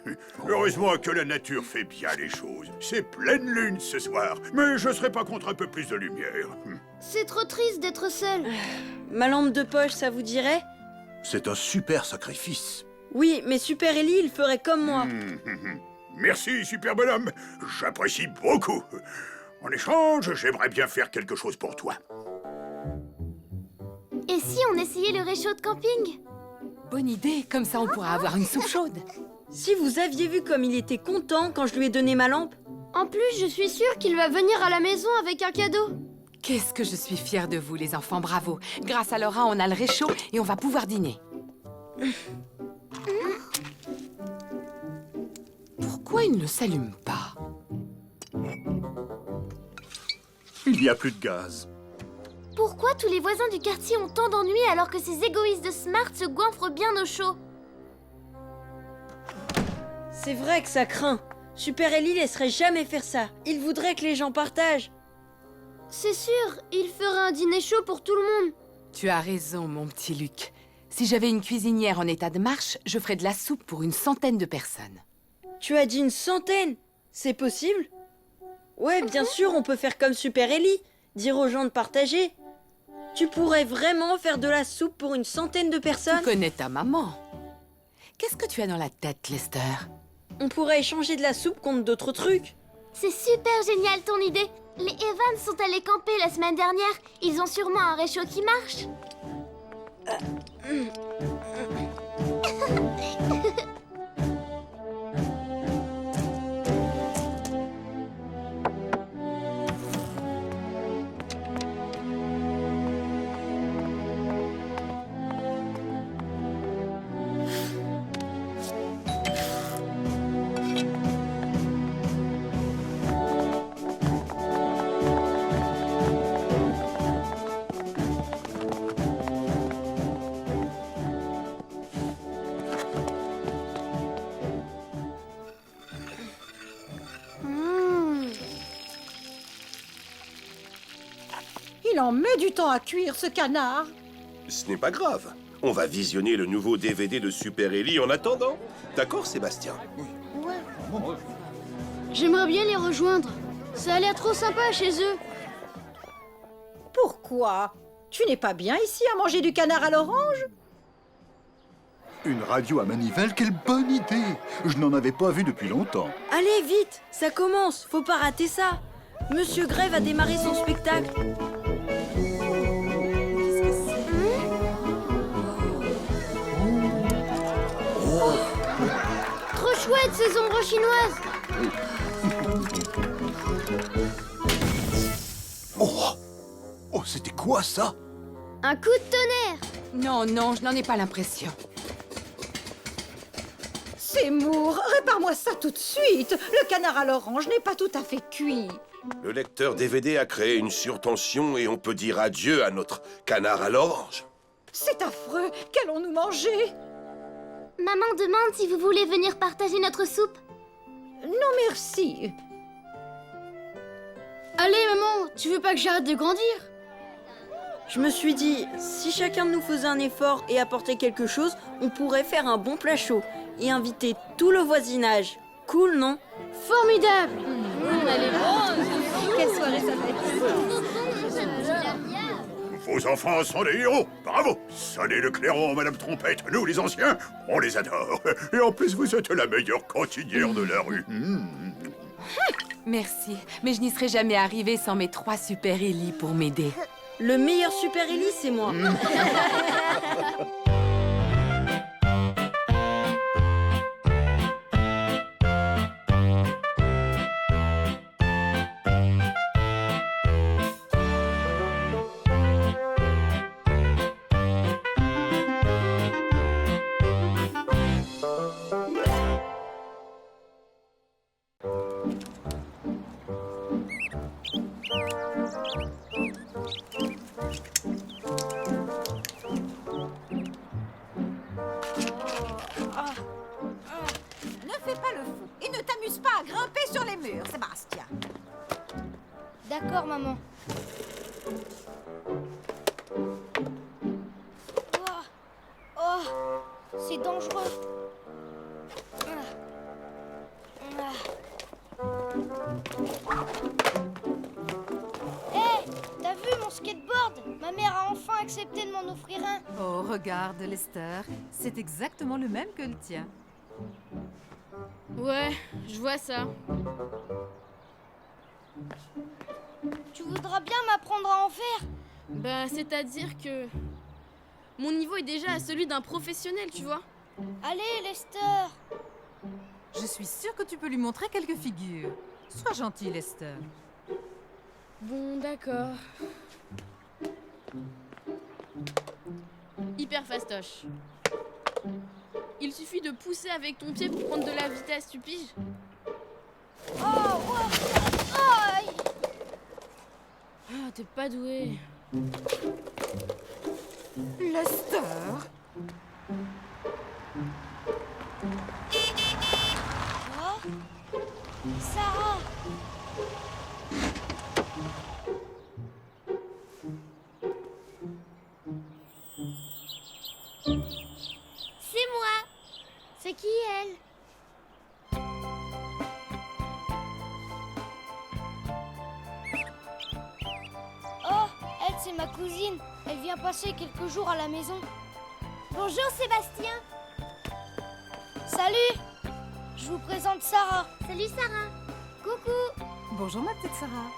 Heureusement que la nature fait bien les choses. C'est pleine lune ce soir, mais je serais pas contre un peu plus de lumière. C'est trop triste d'être seul. Ma lampe de poche, ça vous dirait? C'est un super sacrifice. Oui, mais Super Ellie, il ferait comme moi. Merci, super bonhomme. J'apprécie beaucoup. En échange, j'aimerais bien faire quelque chose pour toi. Et si on essayait le réchaud de camping? Bonne idée, comme ça on pourra avoir une soupe chaude. Si vous aviez vu comme il était content quand je lui ai donné ma lampe. En plus, je suis sûre qu'il va venir à la maison avec un cadeau. Qu'est-ce que je suis fière de vous, les enfants, bravo. Grâce à Laura, on a le réchaud et on va pouvoir dîner. Pourquoi il ne s'allume pas? Il n'y a plus de gaz. Pourquoi tous les voisins du quartier ont tant d'ennuis alors que ces égoïstes de Smart se goinfrent bien au chaud? C'est vrai que ça craint. Super Ellie laisserait jamais faire ça. Il voudrait que les gens partagent. C'est sûr, il ferait un dîner chaud pour tout le monde. Tu as raison, mon petit Luc. Si j'avais une cuisinière en état de marche, je ferais de la soupe pour une centaine de personnes. Tu as dit une centaine? C'est possible? Ouais, bien sûr, on peut faire comme Super Ellie. Dire aux gens de partager. Tu pourrais vraiment faire de la soupe pour une centaine de personnes? Tu connais ta maman. Qu'est-ce que tu as dans la tête, Lester? On pourrait échanger de la soupe contre d'autres trucs. C'est super génial ton idée. Les Evans sont allés camper la semaine dernière. Ils ont sûrement un réchaud qui marche. Il en met du temps à cuire, ce canard. Ce n'est pas grave. On va visionner le nouveau DVD de Super Ellie en attendant. D'accord, Sébastien? J'aimerais bien les rejoindre. Ça a l'air trop sympa chez eux. Pourquoi? Tu n'es pas bien ici à manger du canard à l'orange? Une radio à manivelle, quelle bonne idée! Je n'en avais pas vu depuis longtemps. Allez, vite, ça commence, faut pas rater ça. Monsieur Gray va démarrer son spectacle. Trop chouette ces ombres chinoises. Oh, c'était quoi ça? Un coup de tonnerre. Non, non, je n'en ai pas l'impression. Seymour, répare-moi ça tout de suite. Le canard à l'orange n'est pas tout à fait cuit. Le lecteur DVD a créé une surtension et on peut dire adieu à notre canard à l'orange. C'est affreux. Qu'allons-nous manger? Maman demande si vous voulez venir partager notre soupe. Non, merci. Allez, maman, tu veux pas que j'arrête de grandir? Je me suis dit, si chacun de nous faisait un effort et apportait quelque chose, on pourrait faire un bon plat chaud et inviter tout le voisinage. Cool, non? Formidable. Allez, Quelle soirée ça va être. Vos enfants sont des héros, bravo! Sonnez le clairon, Madame Trompette, nous les anciens, on les adore. Et en plus, vous êtes la meilleure cantinière de la rue. Merci, mais je n'y serais jamais arrivée sans mes 3 super Ellie pour m'aider. Le meilleur super Ellie, c'est moi. Ne fais pas le fou et ne t'amuse pas à grimper sur les murs, Sébastien. D'accord, maman. Oh, c'est dangereux. Hé, t'as vu mon skateboard? Ma mère a enfin accepté de m'en offrir un. Oh, regarde, Lester. C'est exactement le même que le tien. Ouais, je vois ça. Tu voudras bien m'apprendre à en faire? Bah, c'est-à-dire que mon niveau est déjà à celui d'un professionnel, tu vois. Allez, Lester. Je suis sûre que tu peux lui montrer quelques figures. Sois gentil, Lester. Bon, d'accord. Hyper fastoche. Il suffit de pousser avec ton pied pour prendre de la vitesse, tu piges? Oh, aïe. Ah, t'es pas doué. Lester? Oh, Sarah. C'est moi. C'est qui elle? Oh, elle c'est ma cousine. Elle vient passer quelques jours à la maison. Bonjour Sébastien. Salut. Je vous présente Sarah. Salut Sarah. Coucou. Bonjour, ma petite Sarah.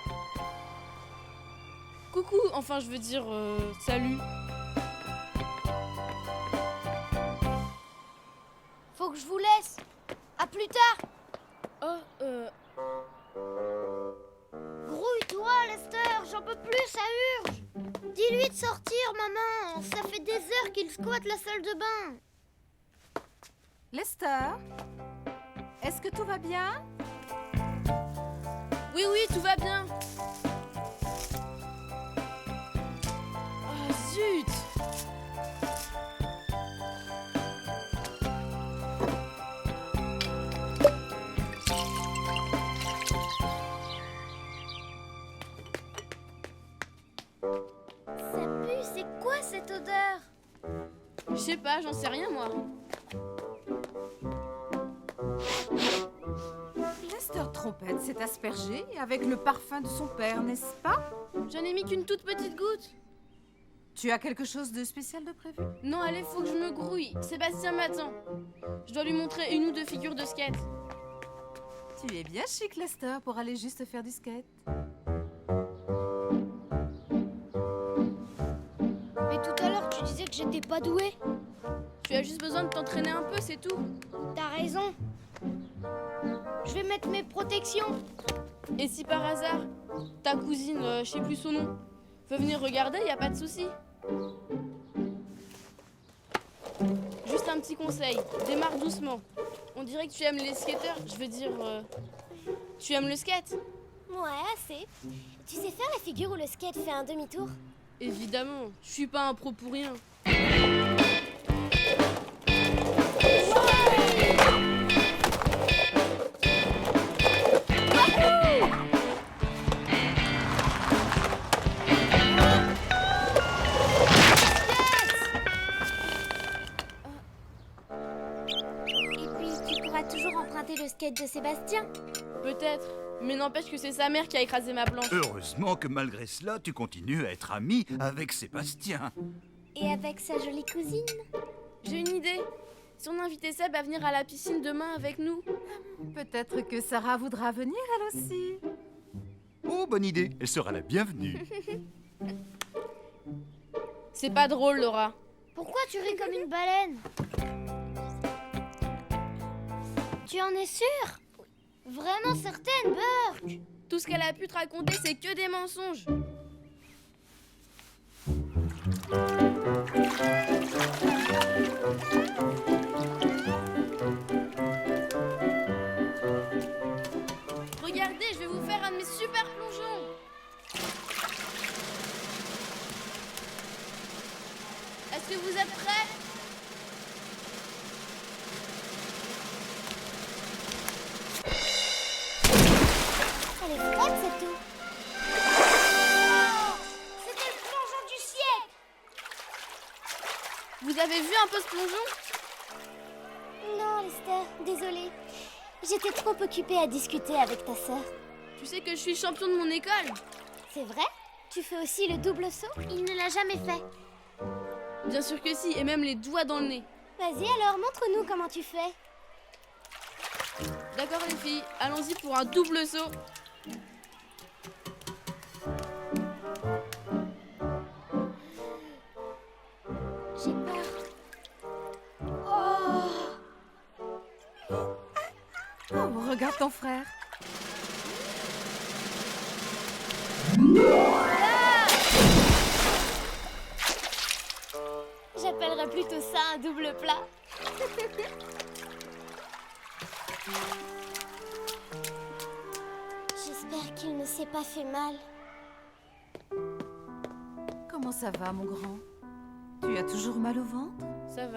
Coucou, enfin je veux dire salut. Faut que je vous laisse. À plus tard. Oh, Grouille-toi, Lester. J'en peux plus, ça urge. Dis-lui de sortir, maman. Ça fait des heures qu'il squatte la salle de bain. Lester? Est-ce que tout va bien? oui, tout va bien. Oh, zut. Ça pue, c'est quoi cette odeur? Je sais pas, j'en sais rien moi. Lester trompette s'est aspergée avec le parfum de son père, n'est-ce pas? J'en ai mis qu'une toute petite goutte. Tu as quelque chose de spécial de prévu? Non, allez, faut que je me grouille. Sébastien m'attend. Je dois lui montrer une ou deux figures de skate. Tu es bien chic, Lester, pour aller juste faire du skate. Mais tout à l'heure, tu disais que j'étais pas douée. Tu as juste besoin de t'entraîner un peu, c'est tout. T'as raison. Je vais mettre mes protections. Et si par hasard, ta cousine, je sais plus son nom, veut venir regarder, y a pas de souci. Juste un petit conseil, démarre doucement. On dirait que tu aimes les skateurs, je veux dire... tu aimes le skate? Ouais, assez. Tu sais faire la figure où le skate fait un demi-tour? Évidemment, je suis pas un pro pour rien. Toujours emprunter le skate de Sébastien? Peut-être, mais n'empêche que c'est sa mère qui a écrasé ma planche. Heureusement que malgré cela, tu continues à être ami avec Sébastien. Et avec sa jolie cousine? J'ai une idée. Si on invitait Seb à venir à la piscine demain avec nous. Peut-être que Sarah voudra venir elle aussi. Oh, bonne idée, elle sera la bienvenue. C'est pas drôle, Laura. Pourquoi tu ris comme une baleine? Tu en es sûre? Vraiment certaine, Burke? Tout ce qu'elle a pu te raconter, c'est que des mensonges. Regardez, je vais vous faire un de mes super plongeons. Est-ce que vous êtes prêts? Elle est froide, cette eau. C'était le plongeon du siècle. Vous avez vu un peu ce plongeon? Non, Lester, désolée. J'étais trop occupée à discuter avec ta sœur. Tu sais que je suis champion de mon école. C'est vrai? Tu fais aussi le double saut? Il ne l'a jamais fait. Bien sûr que si, et même les doigts dans le nez. Vas-y alors, montre-nous comment tu fais. D'accord les filles, allons-y pour un double saut. J'ai peur. Oh, regarde ton frère. J'appellerais plutôt ça un double plat. J'espère qu'il ne s'est pas fait mal. Comment ça va, mon grand? Tu as toujours mal au ventre? Ça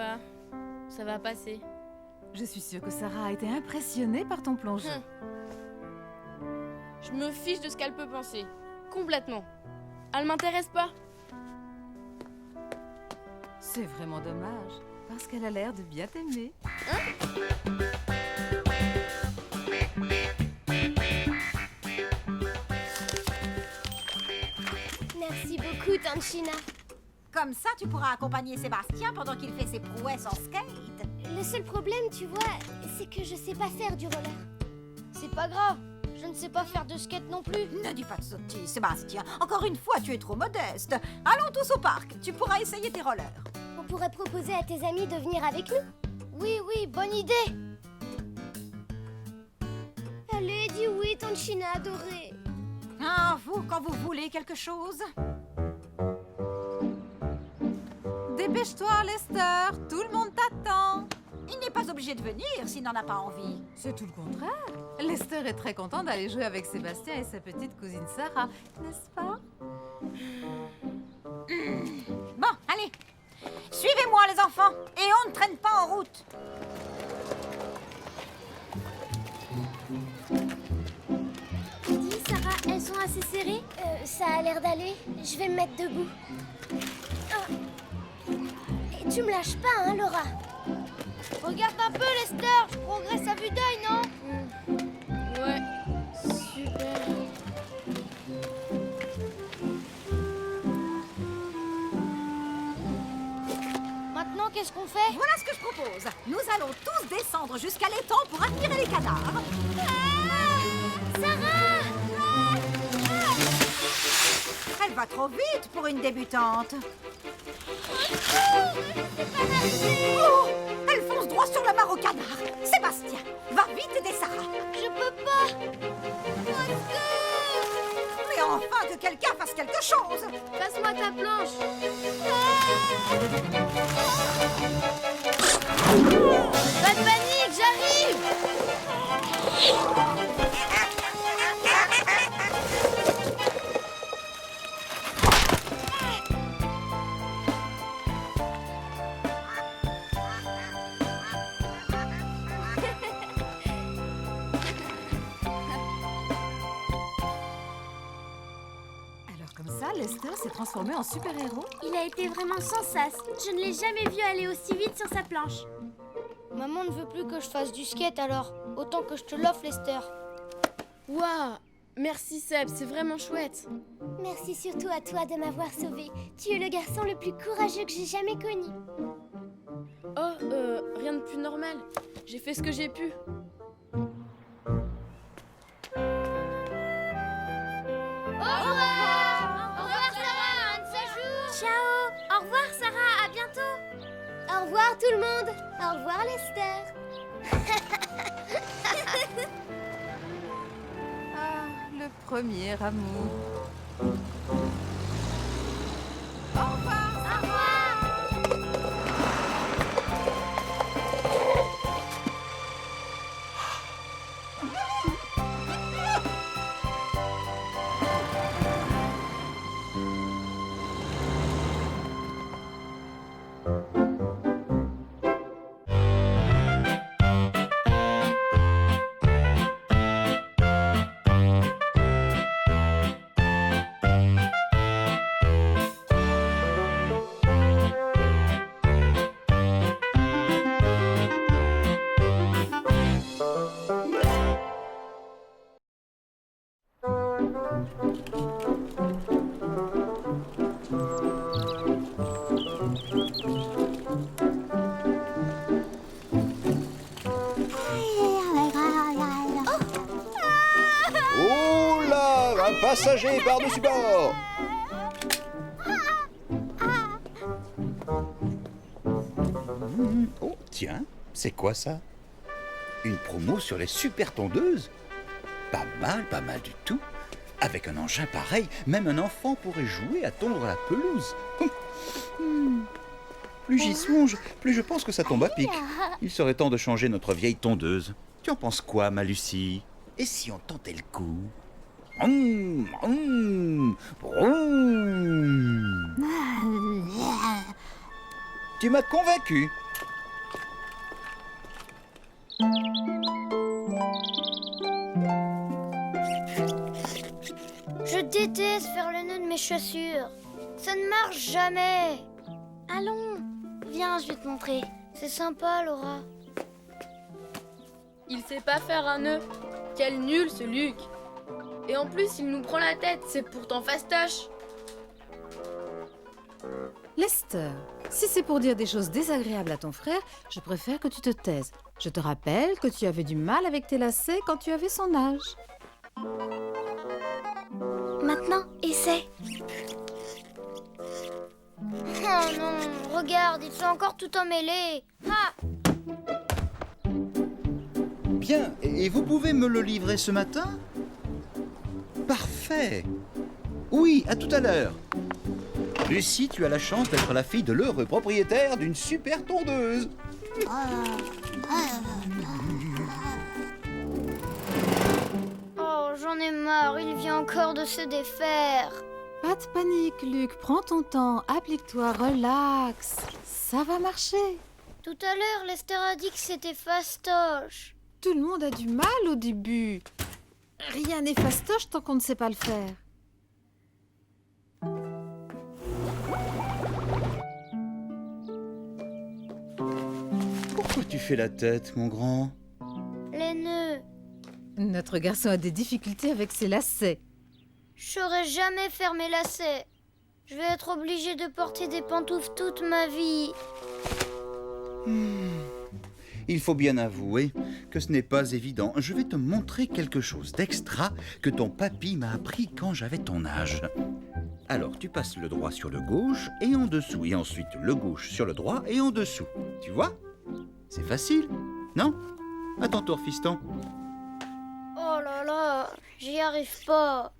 va passer. Je suis sûre que Sarah a été impressionnée par ton plongeon. Je me fiche de ce qu'elle peut penser. Complètement. Elle m'intéresse pas. C'est vraiment dommage, parce qu'elle a l'air de bien t'aimer. Merci beaucoup, Tanchina. Comme ça, tu pourras accompagner Sébastien pendant qu'il fait ses prouesses en skate. Le seul problème, tu vois, c'est que je sais pas faire du roller. C'est pas grave, je ne sais pas faire de skate non plus. Ne dis pas de sottises, Sébastien. Encore une fois, tu es trop modeste. Allons tous au parc, tu pourras essayer tes rollers. On pourrait proposer à tes amis de venir avec nous. Oui, bonne idée. Allez, dis oui, Tanchina adorée. Ah, vous, quand vous voulez quelque chose. Dépêche-toi, Lester, tout le monde t'attend. Il n'est pas obligé de venir s'il n'en a pas envie. C'est tout le contraire. Lester est très content d'aller jouer avec Sébastien et sa petite cousine Sarah, n'est-ce pas? Bon, allez. Suivez-moi, les enfants, et on ne traîne pas en route. Dis, Sarah, elles sont assez serrées? Ça a l'air d'aller. Je vais me mettre debout. Et tu me lâches pas, hein, Laura? Regarde un peu, Lester. Je progresse à vue d'œil, non? Ouais. chose. Nous allons tous descendre jusqu'à l'étang pour admirer les cadavres. Sarah! Elle va trop vite pour une débutante. Oh, elle fonce droit sur la mare au canard. Sébastien, va vite aider Sarah. Je peux pas. Mais enfin que quelqu'un fasse quelque chose. Passe-moi ta planche. Pas de panique, j'arrive. Lester s'est transformé en super-héros. Il a été vraiment sans sas. Je ne l'ai jamais vu aller aussi vite sur sa planche. Maman ne veut plus que je fasse du skate alors. Autant que je te l'offre, Lester. Waouh! Merci Seb, c'est vraiment chouette. Merci surtout à toi de m'avoir sauvé. Tu es le garçon le plus courageux que j'ai jamais connu. Oh, rien de plus normal. J'ai fait ce que j'ai pu. Au revoir! Au revoir, Sarah, un de ces jours! Ciao! Au revoir, Sarah, à bientôt! Au revoir, tout le monde! Au revoir, Lester! Ah, le premier amour. Au revoir! Au revoir! Oh là, un passager par-dessus bord. Oh, tiens, c'est quoi ça? Une promo sur les super tondeuses? Pas mal du tout. Avec un engin pareil, même un enfant pourrait jouer à tondre la pelouse. Plus j'y songe, plus je pense que ça tombe à pic. Il serait temps de changer notre vieille tondeuse. Tu en penses quoi, ma Lucie? Et si on tentait le coup? Tu m'as convaincu. Je déteste faire le nœud de mes chaussures. Ça ne marche jamais. Allons, viens, je vais te montrer. C'est sympa, Laura. Il sait pas faire un nœud. Quel nul ce Luc. Et en plus, il nous prend la tête. C'est pourtant fastoche. Lester, si c'est pour dire des choses désagréables à ton frère, je préfère que tu te taises. Je te rappelle que tu avais du mal avec tes lacets quand tu avais son âge. Maintenant, essaie. Oh non, regarde, il fait encore tout emmêlé. Ah! Bien, et vous pouvez me le livrer ce matin? Parfait. Oui, à tout à l'heure. Lucie, tu as la chance d'être la fille de l'heureux propriétaire d'une super tondeuse. Oh, j'en ai marre, il vient encore de se défaire. Pas de panique, Luc. Prends ton temps. Applique-toi, relax. Ça va marcher. Tout à l'heure, Lester a dit que c'était fastoche. Tout le monde a du mal au début. Rien n'est fastoche tant qu'on ne sait pas le faire. Pourquoi tu fais la tête, mon grand? Les nœuds. Notre garçon a des difficultés avec ses lacets. Je saurais jamais faire mes lacets. Je vais être obligée de porter des pantoufles toute ma vie. Il faut bien avouer que ce n'est pas évident. Je vais te montrer quelque chose d'extra que ton papy m'a appris quand j'avais ton âge. Alors, tu passes le droit sur le gauche et en dessous, et ensuite le gauche sur le droit et en dessous. Tu vois? C'est facile, non? À ton tour, fiston. Oh là là, j'y arrive pas.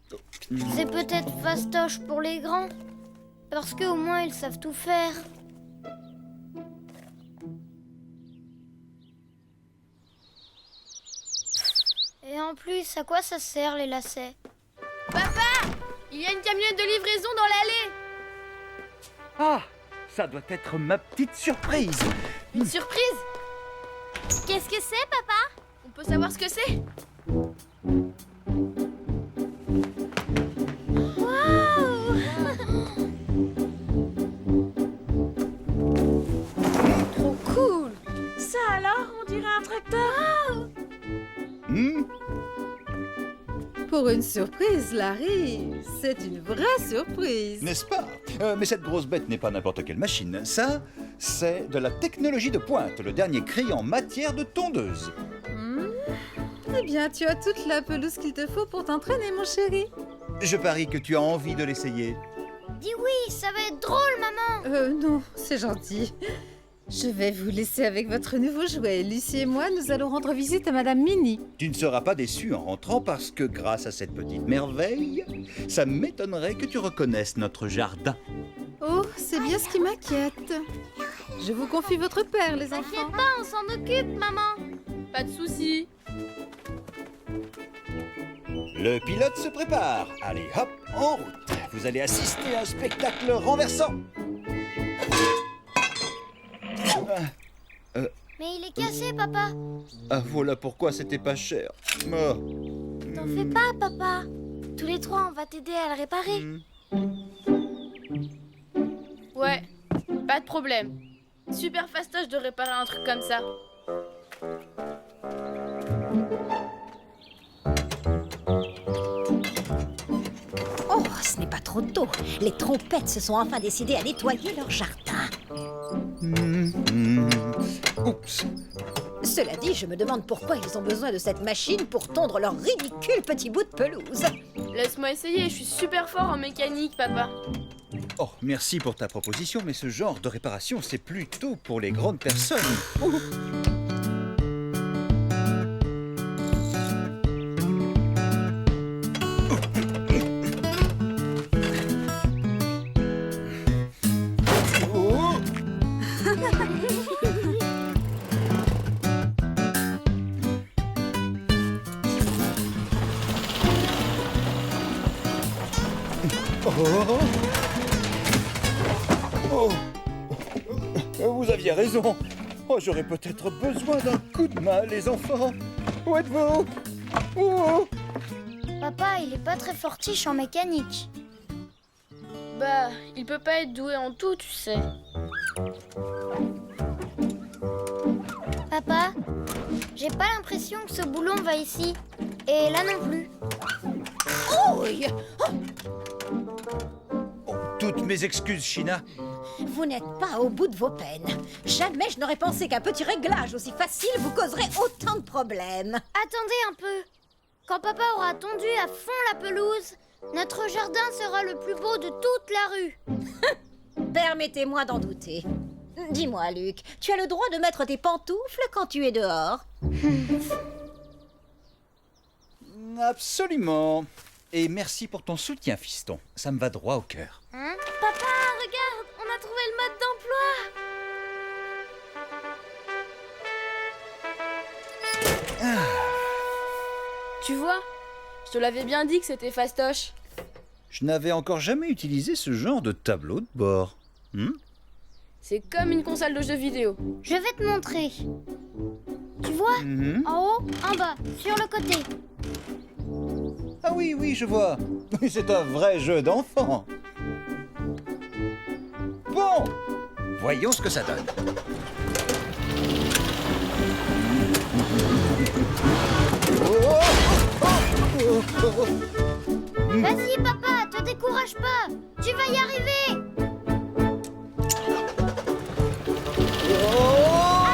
C'est peut-être fastoche pour les grands. Parce qu'au moins ils savent tout faire. Et en plus, à quoi ça sert les lacets? Papa! Il y a une camionnette de livraison dans l'allée! Ah, ça doit être ma petite surprise. Une surprise? Qu'est-ce que c'est, papa? On peut savoir ce que c'est? Trop cool! Ça alors, on dirait un tracteur! Pour une surprise, Larry, c'est une vraie surprise. N'est-ce pas? Mais cette grosse bête n'est pas n'importe quelle machine. Ça, c'est de la technologie de pointe, le dernier cri en matière de tondeuse. Eh bien, tu as toute la pelouse qu'il te faut pour t'entraîner, mon chéri. Je parie que tu as envie de l'essayer. Dis oui, ça va être drôle, maman. Non, c'est gentil. Je vais vous laisser avec votre nouveau jouet. Lucie et moi, nous allons rendre visite à Madame Minnie. Tu ne seras pas déçu en rentrant parce que grâce à cette petite merveille, ça m'étonnerait que tu reconnaisses notre jardin. Oh, c'est bien ce qui m'inquiète. Je vous confie votre père, les enfants. T'inquiète pas, on s'en occupe, maman. Pas de soucis. Le pilote se prépare. Allez, hop, en route. Vous allez assister à un spectacle renversant. Mais il est cassé, papa. Ah, voilà pourquoi c'était pas cher. Oh. T'en fais pas, papa. Tous les trois, on va t'aider à le réparer. Ouais, pas de problème. Super fastoche de réparer un truc comme ça. Oh, ce n'est pas trop tôt. Les trompettes se sont enfin décidées à nettoyer leur jardin. Oups. Cela dit, je me demande pourquoi ils ont besoin de cette machine pour tondre leur ridicule petit bout de pelouse. Laisse-moi essayer, je suis super fort en mécanique, papa. Oh, merci pour ta proposition, mais ce genre de réparation, c'est plutôt pour les grandes personnes. Oh. Oh. Vous aviez raison. Oh, j'aurais peut-être besoin d'un coup de main, les enfants. Où êtes-vous? Oh. Papa, il est pas très fortiche en mécanique. Bah, il peut pas être doué en tout, tu sais. Papa, j'ai pas l'impression que ce boulon va ici. Et là non plus. Oh, Toutes mes excuses, China. vous n'êtes pas au bout de vos peines. Jamais je n'aurais pensé qu'un petit réglage aussi facile vous causerait autant de problèmes. Attendez un peu. Quand papa aura tondu à fond la pelouse, notre jardin sera le plus beau de toute la rue. Permettez-moi d'en douter. Dis-moi, Luc, tu as le droit de mettre tes pantoufles quand tu es dehors? Absolument. Et merci pour ton soutien, fiston. Ça me va droit au cœur. Hein? Papa, regarde, on a trouvé le mode d'emploi. Tu vois, je te l'avais bien dit que c'était fastoche. Je n'avais encore jamais utilisé ce genre de tableau de bord. C'est comme une console de jeux vidéo. Je vais te montrer. Tu vois? En haut, en bas, sur le côté. Ah oui, oui, je vois. C'est un vrai jeu d'enfant. Bon, voyons ce que ça donne. Vas-y, papa, te décourage pas. Tu vas y arriver.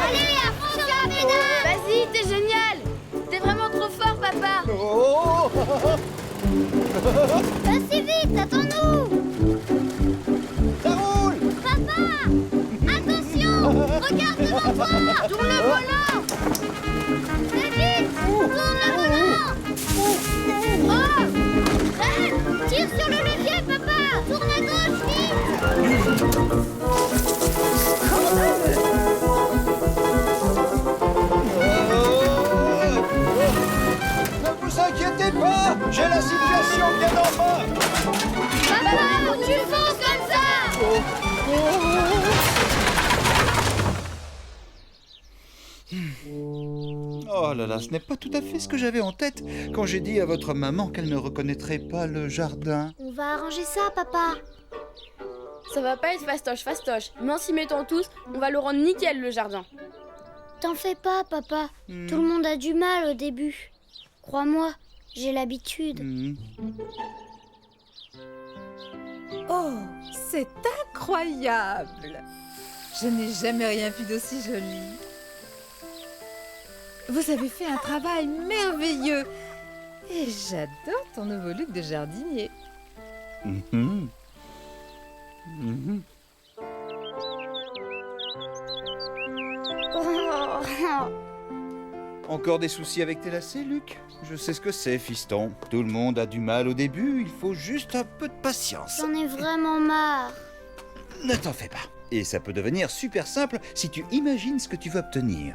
Allez, à fond sur la pédale. Assez vite, attends-nous. Ça roule! Papa! Attention! Regarde devant toi! Tourne le volant! Très vite! Tourne le volant! Oh! Red! Tire sur le levier, papa! Tourne à gauche, vite! Ne vous inquiétez pas, j'ai la situation bien en main. Papa! Tu fonces comme ça! Oh là là, ce n'est pas tout à fait ce que j'avais en tête quand j'ai dit à votre maman qu'elle ne reconnaîtrait pas le jardin. On va arranger ça, papa. Ça va pas être fastoche, mais en s'y mettant tous, on va le rendre nickel le jardin. T'en fais pas, papa. Tout le monde a du mal au début. Crois-moi, j'ai l'habitude. Oh, c'est incroyable! Je n'ai jamais rien vu d'aussi joli. Vous avez fait un travail merveilleux. Et j'adore ton nouveau look de jardinier. Encore des soucis avec tes lacets, Luc? Je sais ce que c'est, fiston. Tout le monde a du mal au début, il faut juste un peu de patience. J'en ai vraiment marre. Ne t'en fais pas. Et ça peut devenir super simple si tu imagines ce que tu veux obtenir.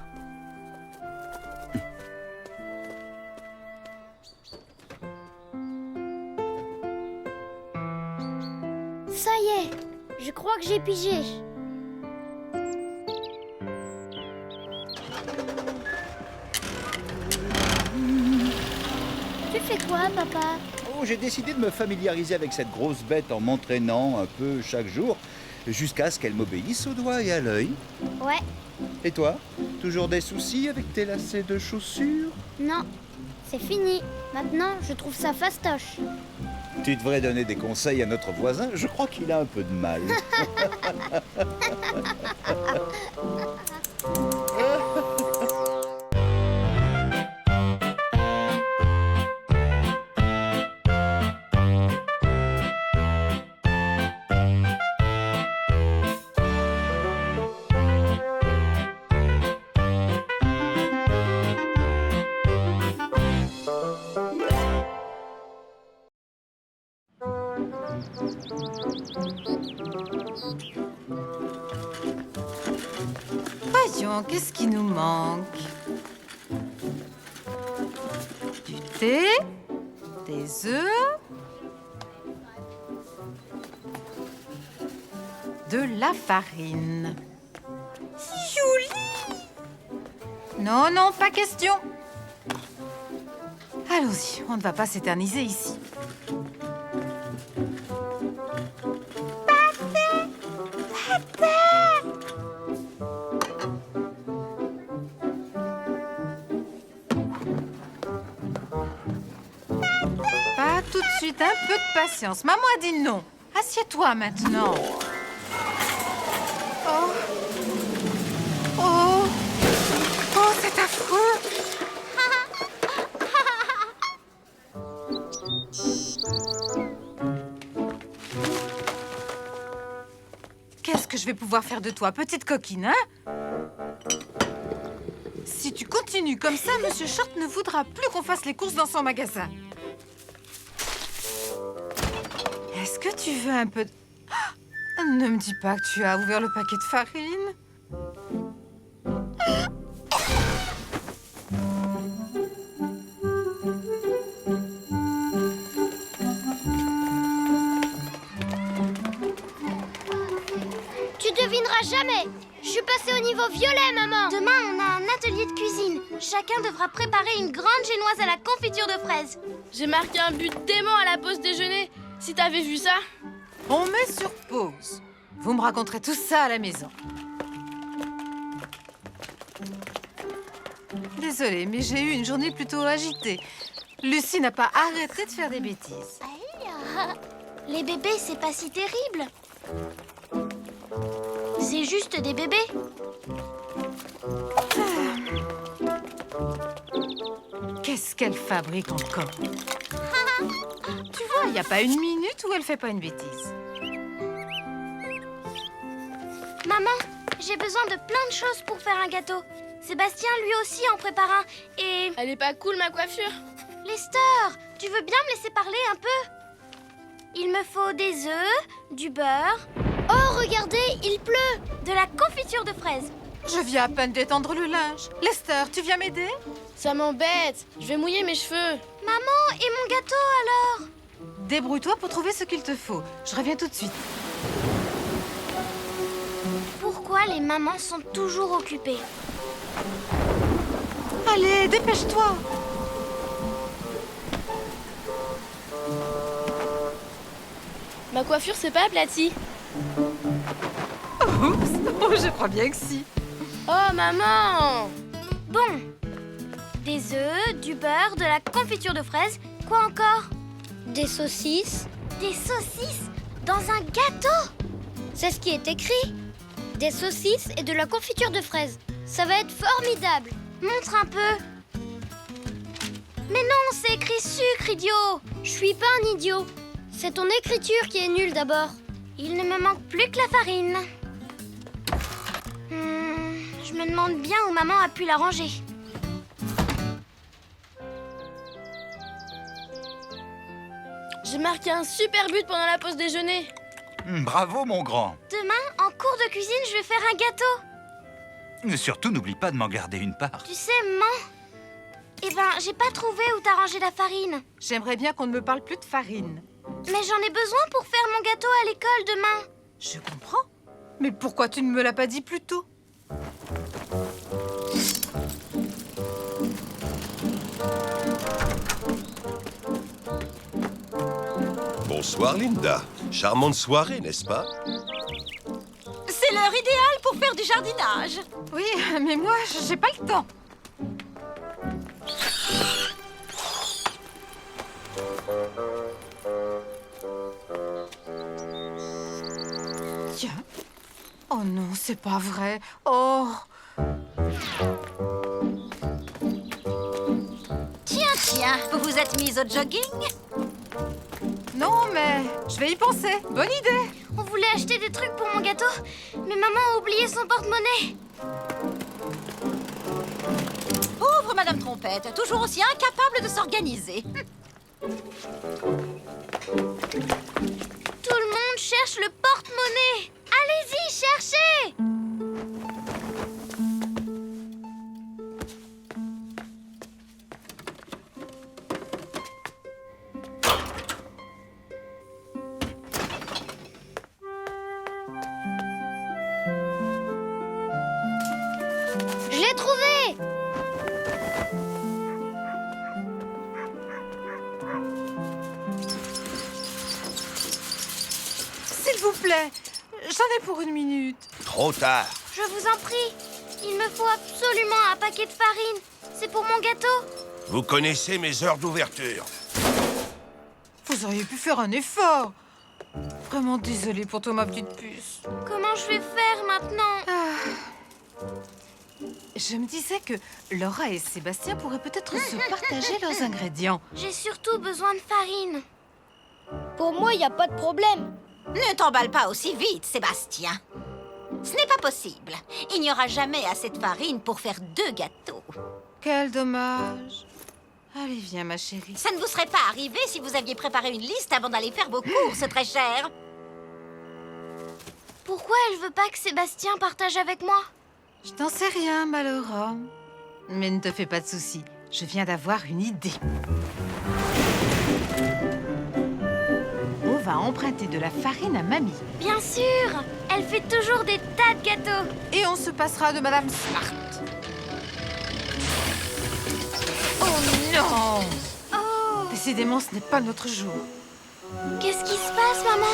Ça y est, je crois que j'ai pigé. Tu fais quoi, papa? Oh, j'ai décidé de me familiariser avec cette grosse bête en m'entraînant un peu chaque jour, jusqu'à ce qu'elle m'obéisse au doigt et à l'œil. Ouais. Et toi? Toujours des soucis avec tes lacets de chaussures? Non, c'est fini. Maintenant, je trouve ça fastoche. Tu devrais donner des conseils à notre voisin, je crois qu'il a un peu de mal. Voyons, qu'est-ce qui nous manque? Du thé, des œufs, de la farine. Julie! Non, non, pas question. Allons-y, on ne va pas s'éterniser ici. Pas tout de suite, un peu de patience. Maman a dit non. Assieds-toi maintenant. Oh. Oh. Oh, c'est affreux. Qu'est-ce que je vais pouvoir faire de toi, petite coquine, hein? Si tu continues comme ça, Monsieur Short ne voudra plus qu'on fasse les courses dans son magasin. Est-ce que tu veux un peu de... Ah, ne me dis pas que tu as ouvert le paquet de farine. Tu devineras jamais. Je suis passée au niveau violet, maman. Demain, on a un atelier de cuisine. Chacun devra préparer une grande génoise à la confiture de fraises. J'ai marqué un but dément à la pause déjeuner. Si t'avais vu ça. On met sur pause. Vous me raconterez tout ça à la maison. Désolée, mais j'ai eu une journée plutôt agitée. Lucie n'a pas arrêté de faire des bêtises. Les bébés, c'est pas si terrible. C'est juste des bébés. Qu'est-ce qu'elle fabrique encore? Tu vois, il n'y a pas une minute où elle fait pas une bêtise. Maman, j'ai besoin de plein de choses pour faire un gâteau. Sébastien, lui aussi, en prépare un. Et... Elle est pas cool, ma coiffure? Lester, tu veux bien me laisser parler un peu? Il me faut des œufs, du beurre... Oh, regardez, il pleut! De la confiture de fraises. Je viens à peine d'étendre le linge. Lester, tu viens m'aider? Ça m'embête. Je vais mouiller mes cheveux. Maman, et mon gâteau alors? Débrouille-toi pour trouver ce qu'il te faut. Je reviens tout de suite. Pourquoi les mamans sont toujours occupées? Allez, dépêche-toi. Ma coiffure s'est pas aplatie. Oups, oh, je crois bien que si. Oh, maman! Bon. Des œufs, du beurre, de la confiture de fraises. Quoi encore? Des saucisses. Des saucisses? Dans un gâteau? C'est ce qui est écrit. Des saucisses et de la confiture de fraises. Ça va être formidable. Montre un peu. Mais non, c'est écrit sucre, idiot. Je suis pas un idiot. C'est ton écriture qui est nulle d'abord. Il ne me manque plus que la farine. Je me demande bien où maman a pu la ranger. J'ai marqué un super but pendant la pause déjeuner. Bravo, mon grand. Demain, en cours de cuisine, je vais faire un gâteau. Surtout, n'oublie pas de m'en garder une part. Tu sais, maman, eh ben, j'ai pas trouvé où t'as rangé la farine. J'aimerais bien qu'on ne me parle plus de farine. Mais j'en ai besoin pour faire mon gâteau à l'école demain. Je comprends. Mais pourquoi tu ne me l'as pas dit plus tôt? Bonsoir, Linda. Charmante soirée, n'est-ce pas? C'est l'heure idéale pour faire du jardinage. Oui, mais moi, j'ai pas le temps. Tiens. Oh non, c'est pas vrai. Oh. Tiens, vous vous êtes mise au jogging? Non, mais je vais y penser. Bonne idée. On voulait acheter des trucs pour mon gâteau, mais maman a oublié son porte-monnaie. Pauvre Madame Trompette, toujours aussi incapable de s'organiser. Tout le monde cherche le porte-monnaie. Allez-y, cherchez! Je l'ai trouvé! S'il vous plaît, j'en ai pour une minute. Trop tard. Je vous en prie, il me faut absolument un paquet de farine. C'est pour mon gâteau. Vous connaissez mes heures d'ouverture. Vous auriez pu faire un effort. Vraiment désolée pour toi, ma petite puce. Comment je vais faire maintenant? Je me disais que Laura et Sébastien pourraient peut-être se partager leurs ingrédients. J'ai surtout besoin de farine. Pour moi, il n'y a pas de problème. Ne t'emballe pas aussi vite, Sébastien. Ce n'est pas possible. Il n'y aura jamais assez de farine pour faire 2 gâteaux. Quel dommage. Allez, viens, ma chérie. Ça ne vous serait pas arrivé si vous aviez préparé une liste avant d'aller faire vos courses, très cher. Pourquoi elle veut pas que Sébastien partage avec moi? Je t'en sais rien, ma Laura. Mais ne te fais pas de soucis. Je viens d'avoir une idée. On va emprunter de la farine à mamie. Bien sûr. Elle fait toujours des tas de gâteaux. Et on se passera de Madame Smart. Oh non! Oh! Décidément, ce n'est pas notre jour. Qu'est-ce qui se passe, maman?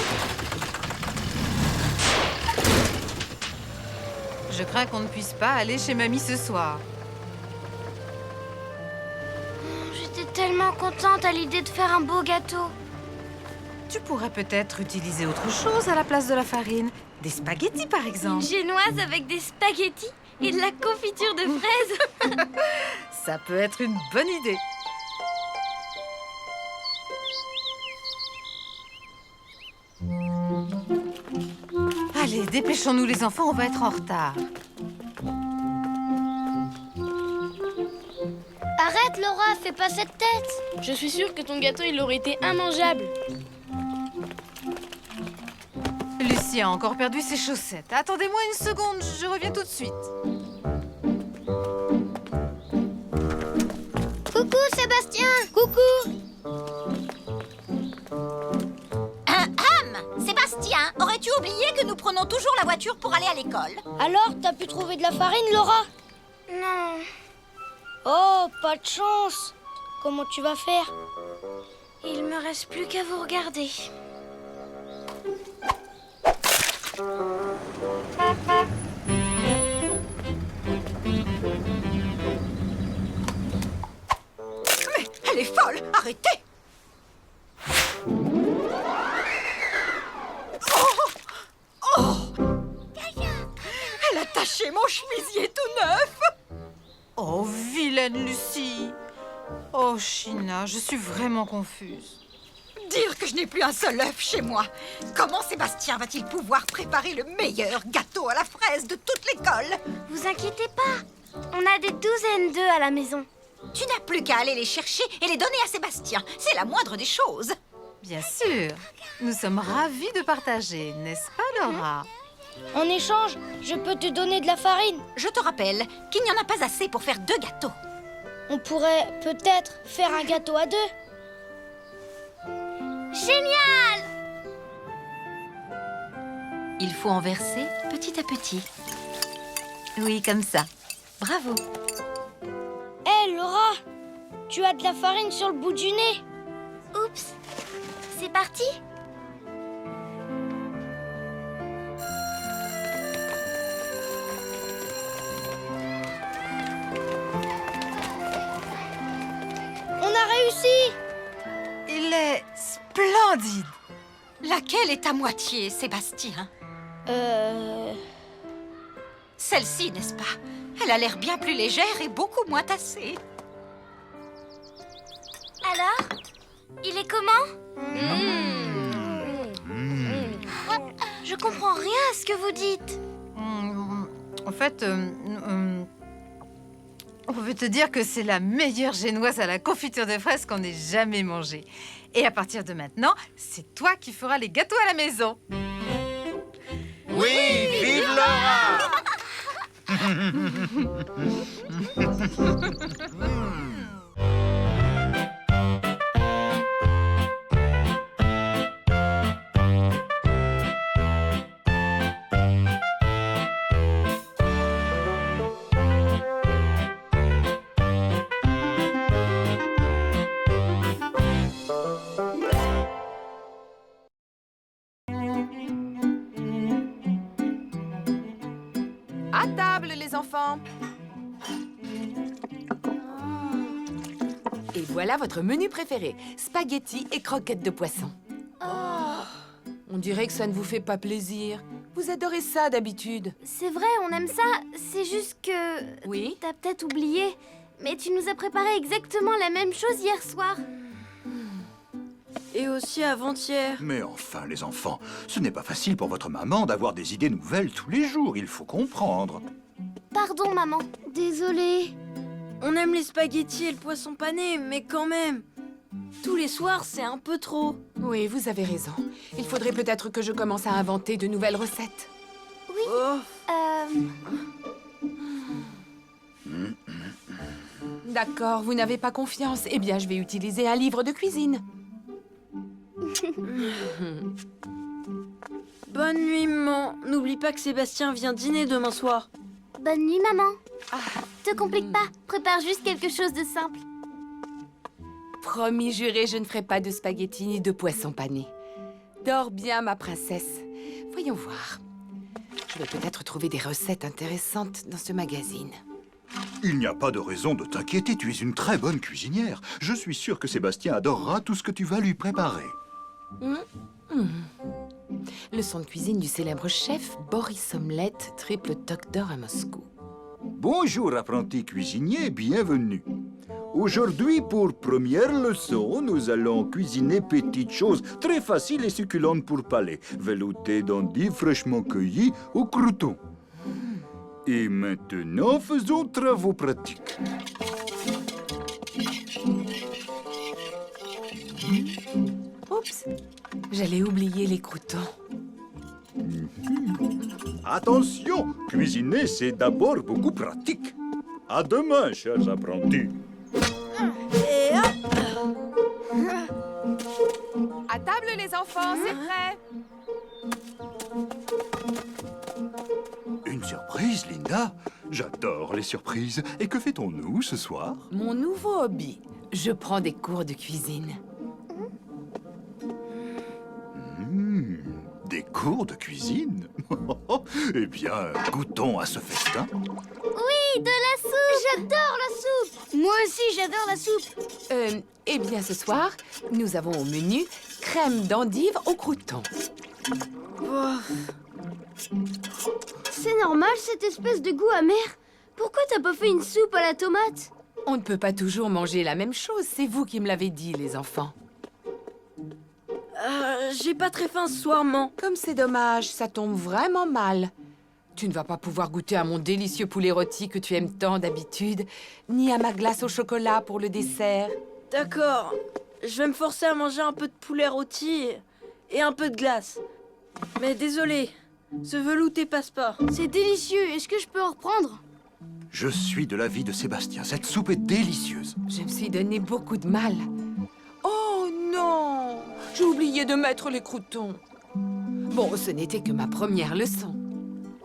Je crains qu'on ne puisse pas aller chez mamie ce soir. J'étais tellement contente à l'idée de faire un beau gâteau. Tu pourrais peut-être utiliser autre chose à la place de la farine. Des spaghettis, par Une exemple. génoise avec des spaghettis et de la confiture de fraises. Ça peut être une bonne idée. dépêchons-nous les enfants, on va être en retard. Arrête, Laura, fais pas cette tête. Je suis sûre que ton gâteau, il aurait été immangeable. Lucie a encore perdu ses chaussettes. Attendez-moi une seconde, je reviens tout de suite. Coucou, Sébastien. Coucou. Sébastien, aurais-tu oublié que nous prenons toujours la voiture pour aller à l'école? Alors, t'as pu trouver de la farine, Laura? Non. Oh, pas de chance. Comment tu vas faire? Il me reste plus qu'à vous regarder. Mais elle est folle! Arrêtez! Elle a taché mon chemisier tout neuf! Oh, vilaine Lucie! Oh, China, je suis vraiment confuse. Dire que je n'ai plus un seul œuf chez moi. Comment Sébastien va-t-il pouvoir préparer le meilleur gâteau à la fraise de toute l'école? Vous inquiétez pas. On a des douzaines d'œufs à la maison. Tu n'as plus qu'à aller les chercher et les donner à Sébastien. C'est la moindre des choses. Bien sûr. Nous sommes ravis de partager, n'est-ce pas, Laura? En échange, je peux te donner de la farine. Je te rappelle qu'il n'y en a pas assez pour faire 2 gâteaux. On pourrait peut-être faire un gâteau à 2. Génial! Il faut en verser petit à petit. Oui, comme ça. Bravo. Hé, Laura, tu as de la farine sur le bout du nez. Oups, c'est parti. On a réussi. Il est splendide. Laquelle est à moitié, Sébastien? Celle-ci, n'est-ce pas? Elle a l'air bien plus légère et beaucoup moins tassée. Alors, il est comment? Je comprends rien à ce que vous dites. En fait, on peut te dire que c'est la meilleure génoise à la confiture de fraises qu'on ait jamais mangée. Et à partir de maintenant, c'est toi qui feras les gâteaux à la maison. Oui, vive Laura! À table, les enfants. Et voilà votre menu préféré, spaghettis et croquettes de poisson. On dirait que ça ne vous fait pas plaisir. Vous adorez ça d'habitude. C'est vrai, on aime ça. C'est juste que... Oui? T'as peut-être oublié. Mais tu nous as préparé exactement la même chose hier soir. Et aussi avant-hier. Mais enfin, les enfants, ce n'est pas facile pour votre maman d'avoir des idées nouvelles tous les jours, il faut comprendre. Pardon, maman. Désolée. On aime les spaghettis et le poisson pané, mais quand même. Tous les soirs, c'est un peu trop. Oui, vous avez raison. Il faudrait peut-être que je commence à inventer de nouvelles recettes. Oui. Oh. D'accord, vous n'avez pas confiance. Eh bien, je vais utiliser un livre de cuisine. Bonne nuit, maman. N'oublie pas que Sébastien vient dîner demain soir. Bonne nuit, maman. Te complique pas. Prépare juste quelque chose de simple. Promis juré, je ne ferai pas de spaghettis ni de poisson pané. Dors bien, ma princesse. Voyons voir. Je vais peut-être trouver des recettes intéressantes dans ce magazine. Il n'y a pas de raison de t'inquiéter, tu es une très bonne cuisinière. Je suis sûr que Sébastien adorera tout ce que tu vas lui préparer. Leçon de cuisine du célèbre chef Boris Omelette, triple docteur à Moscou. Bonjour, apprenti cuisinier, bienvenue. Aujourd'hui, pour première leçon, nous allons cuisiner petites choses très faciles et succulentes pour palais. Velouté d'endives fraîchement cueillies au crouton. Et maintenant, faisons travaux pratiques. Oups, j'allais oublier les croûtons. Attention, cuisiner, c'est d'abord beaucoup pratique. À demain, chers apprentis. Et hop! À table, les enfants, c'est prêt. Une surprise, Linda? J'adore les surprises. Et que fait-on-nous ce soir? Mon nouveau hobby. Je prends des cours de cuisine. Des cours de cuisine? Eh bien, goûtons à ce festin. Oui, de la soupe! J'adore la soupe! Moi aussi, j'adore la soupe! Eh bien, ce soir, nous avons au menu crème d'endive au crouton. C'est normal, cette espèce de goût amer. Pourquoi t'as pas fait une soupe à la tomate? On ne peut pas toujours manger la même chose. C'est vous qui me l'avez dit, les enfants. J'ai pas très faim ce soir, maman. Comme c'est dommage, ça tombe vraiment mal. Tu ne vas pas pouvoir goûter à mon délicieux poulet rôti que tu aimes tant d'habitude, ni à ma glace au chocolat pour le dessert. D'accord. Je vais me forcer à manger un peu de poulet rôti et un peu de glace. Mais désolé, ce velouté passe pas. C'est délicieux. Est-ce que je peux en reprendre? Je suis de l'avis de Sébastien. Cette soupe est délicieuse. Je me suis donné beaucoup de mal. Oh non! J'ai oublié de mettre les croûtons. Bon, ce n'était que ma première leçon.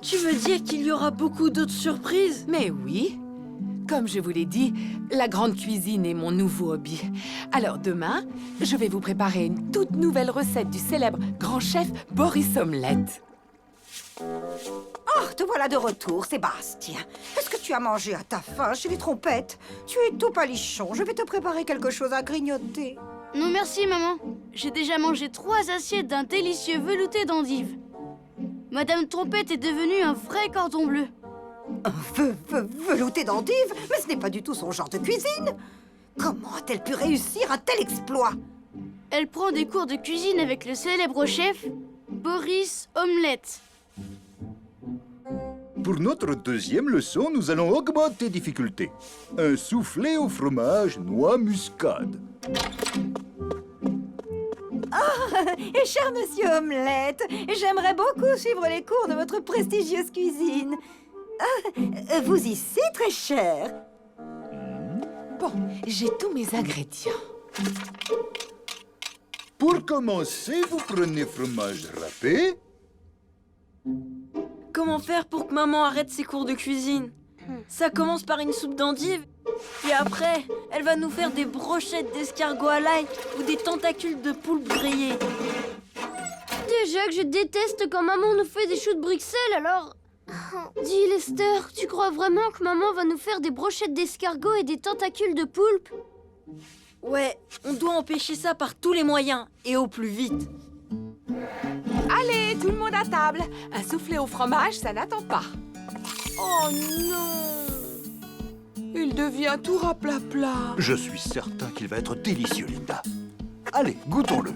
Tu veux dire qu'il y aura beaucoup d'autres surprises? Mais oui. Comme je vous l'ai dit, la grande cuisine est mon nouveau hobby. Alors demain, je vais vous préparer une toute nouvelle recette du célèbre grand chef Boris Omelette. Oh, te voilà de retour, Sébastien. Est-ce que tu as mangé à ta faim chez les trompettes? Tu es tout palichon. Je vais te préparer quelque chose à grignoter. Non merci, maman. J'ai déjà mangé 3 assiettes d'un délicieux velouté d'endives. Madame Trompette est devenue un vrai cordon bleu. Un velouté d'endives? Mais ce n'est pas du tout son genre de cuisine. Comment a-t-elle pu réussir un tel exploit? Elle prend des cours de cuisine avec le célèbre chef Boris Omelette. Pour notre deuxième leçon, nous allons augmenter difficulté. Un soufflé au fromage noix muscade. Oh, cher monsieur Omelette, j'aimerais beaucoup suivre les cours de votre prestigieuse cuisine. Vous ici, très cher. Bon, j'ai tous mes ingrédients. Pour commencer, vous prenez fromage râpé. Comment faire pour que maman arrête ses cours de cuisine? Ça commence par une soupe d'endives, puis après, elle va nous faire des brochettes d'escargot à l'ail ou des tentacules de poulpe grillés. Déjà que je déteste quand maman nous fait des choux de Bruxelles, alors... Dis Lester, tu crois vraiment que maman va nous faire des brochettes d'escargot et des tentacules de poulpe? Ouais, on doit empêcher ça par tous les moyens, et au plus vite. Allez, tout le monde à table. Un soufflé au fromage, ça n'attend pas. Oh non! Il devient tout raplapla. Je suis certain qu'il va être délicieux, Linda. Allez, goûtons-le.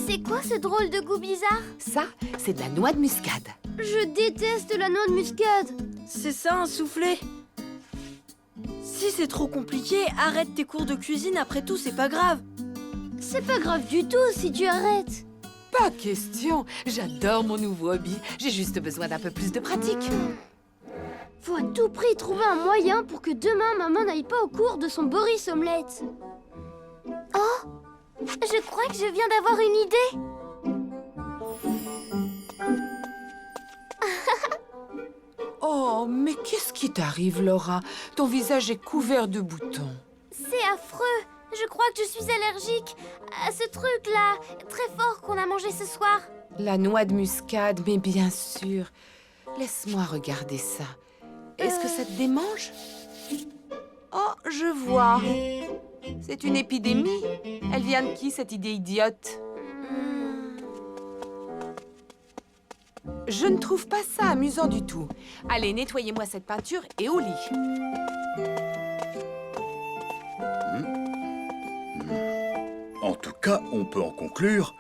C'est quoi ce drôle de goût bizarre? Ça, c'est de la noix de muscade. Je déteste la noix de muscade. C'est ça, un soufflé? Si c'est trop compliqué, arrête tes cours de cuisine, après tout, c'est pas grave. C'est pas grave du tout si tu arrêtes. Pas question. J'adore mon nouveau hobby. J'ai juste besoin d'un peu plus de pratique. Faut à tout prix trouver un moyen pour que demain, maman n'aille pas au cours de son Boris Omelette. Oh! Je crois que je viens d'avoir une idée. Oh, mais qu'est-ce qui t'arrive, Laura? Ton visage est couvert de boutons. C'est affreux. Je crois que je suis allergique à ce truc-là, très fort qu'on a mangé ce soir. La noix de muscade, mais bien sûr. Laisse-moi regarder ça. Est-ce que ça te démange? Oh, je vois. C'est une épidémie. Elle vient de qui, cette idée idiote? Je ne trouve pas ça amusant du tout. Allez, nettoyez-moi cette peinture et au lit. En tout cas, on peut en conclure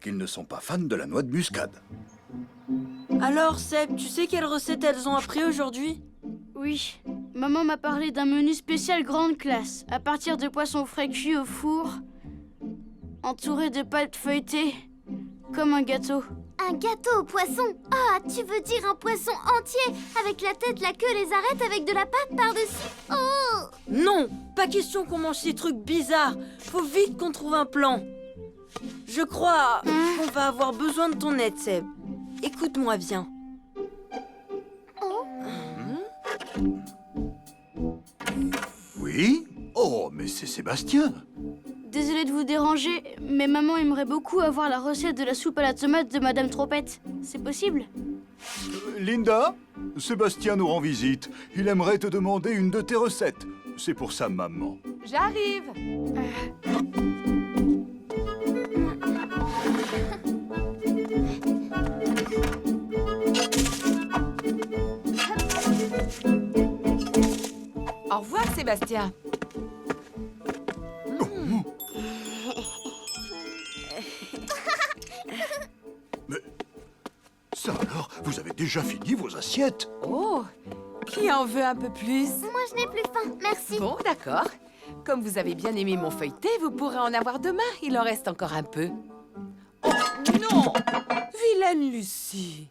qu'ils ne sont pas fans de la noix de muscade. Alors, Seb, tu sais quelle recette elles ont appris aujourd'hui? Oui, maman m'a parlé d'un menu spécial grande classe, à partir de poissons frais cuits au four, entouré de pâtes feuilletées, comme un gâteau. Un gâteau au poisson? Ah, tu veux dire un poisson entier, avec la tête, la queue, les arêtes, avec de la pâte par-dessus? Oh! Non, pas question qu'on mange ces trucs bizarres. Faut vite qu'on trouve un plan. Je crois qu'on va avoir besoin de ton aide, Seb. Écoute-moi, viens. Oui? Oh, mais c'est Sébastien. Désolée de vous déranger, mais maman aimerait beaucoup avoir la recette de la soupe à la tomate de Madame Trompette. C'est possible? Linda, Sébastien nous rend visite. Il aimerait te demander une de tes recettes. C'est pour sa maman. J'arrive. Au revoir, Sébastien. Ça alors, vous avez déjà fini vos assiettes? Oh, qui en veut un peu plus? Moi, je n'ai plus faim, merci. Bon, d'accord. Comme vous avez bien aimé mon feuilleté, vous pourrez en avoir demain. Il en reste encore un peu. Oh, non! Vilaine Lucie!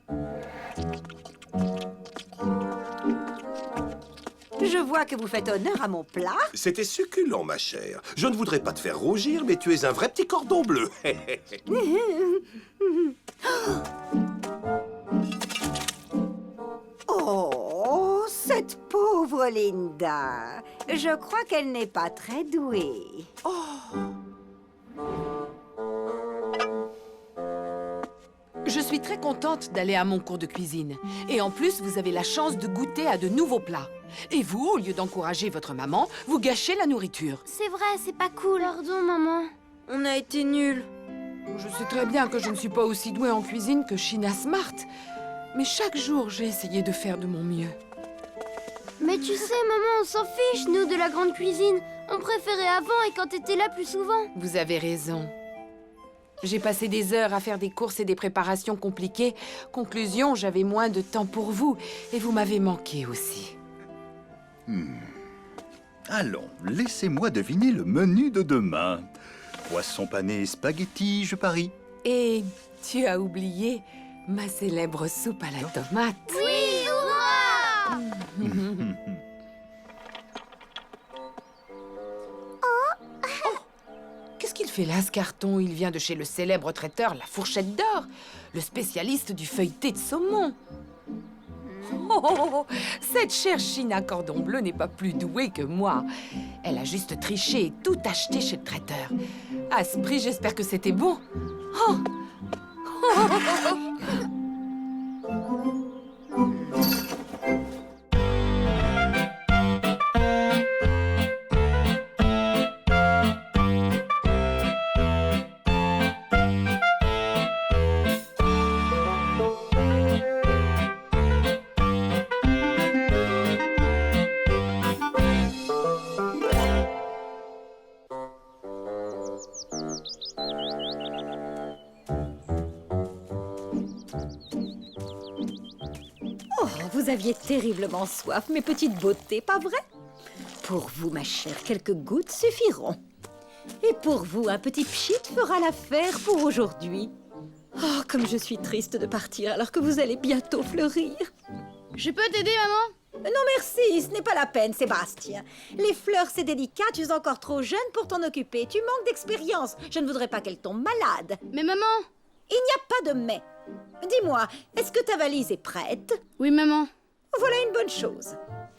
Je vois que vous faites honneur à mon plat. C'était succulent, ma chère. Je ne voudrais pas te faire rougir, mais tu es un vrai petit cordon bleu. Oh, cette pauvre Linda. Je crois qu'elle n'est pas très douée. Je suis très contente d'aller à mon cours de cuisine. Et en plus, vous avez la chance de goûter à de nouveaux plats. Et vous, au lieu d'encourager votre maman, vous gâchez la nourriture. C'est vrai, c'est pas cool. Pardon, maman. On a été nuls. Je sais très bien que je ne suis pas aussi douée en cuisine que China Smart. Mais chaque jour, j'ai essayé de faire de mon mieux. Mais tu sais, maman, on s'en fiche, nous, de la grande cuisine. On préférait avant et quand t'étais là plus souvent. Vous avez raison. J'ai passé des heures à faire des courses et des préparations compliquées. Conclusion, j'avais moins de temps pour vous. Et vous m'avez manqué aussi. Allons, laissez-moi deviner le menu de demain. Poisson pané et spaghetti, je parie. Et tu as oublié ma célèbre soupe à la tomate. Oui, hurrah! Qu'est-ce qu'il fait là, ce carton? Il vient de chez le célèbre traiteur La Fourchette d'Or, le spécialiste du feuilleté de saumon. Oh, cette chère China Cordon Bleu n'est pas plus douée que moi. Elle a juste triché et tout acheté chez le traiteur. À ce prix, j'espère que c'était bon. Oh. Vous aviez terriblement soif, mes petites beautés, pas vrai? Pour vous, ma chère, quelques gouttes suffiront. Et pour vous, un petit pchit fera l'affaire pour aujourd'hui. Oh, comme je suis triste de partir alors que vous allez bientôt fleurir. Je peux t'aider, maman? Non, merci, ce n'est pas la peine, Sébastien. Les fleurs, c'est délicat, tu es encore trop jeune pour t'en occuper. Tu manques d'expérience. Je ne voudrais pas qu'elles tombent malades. Mais maman! Il n'y a pas de mais. Dis-moi, est-ce que ta valise est prête? Oui, maman. Voilà une bonne chose.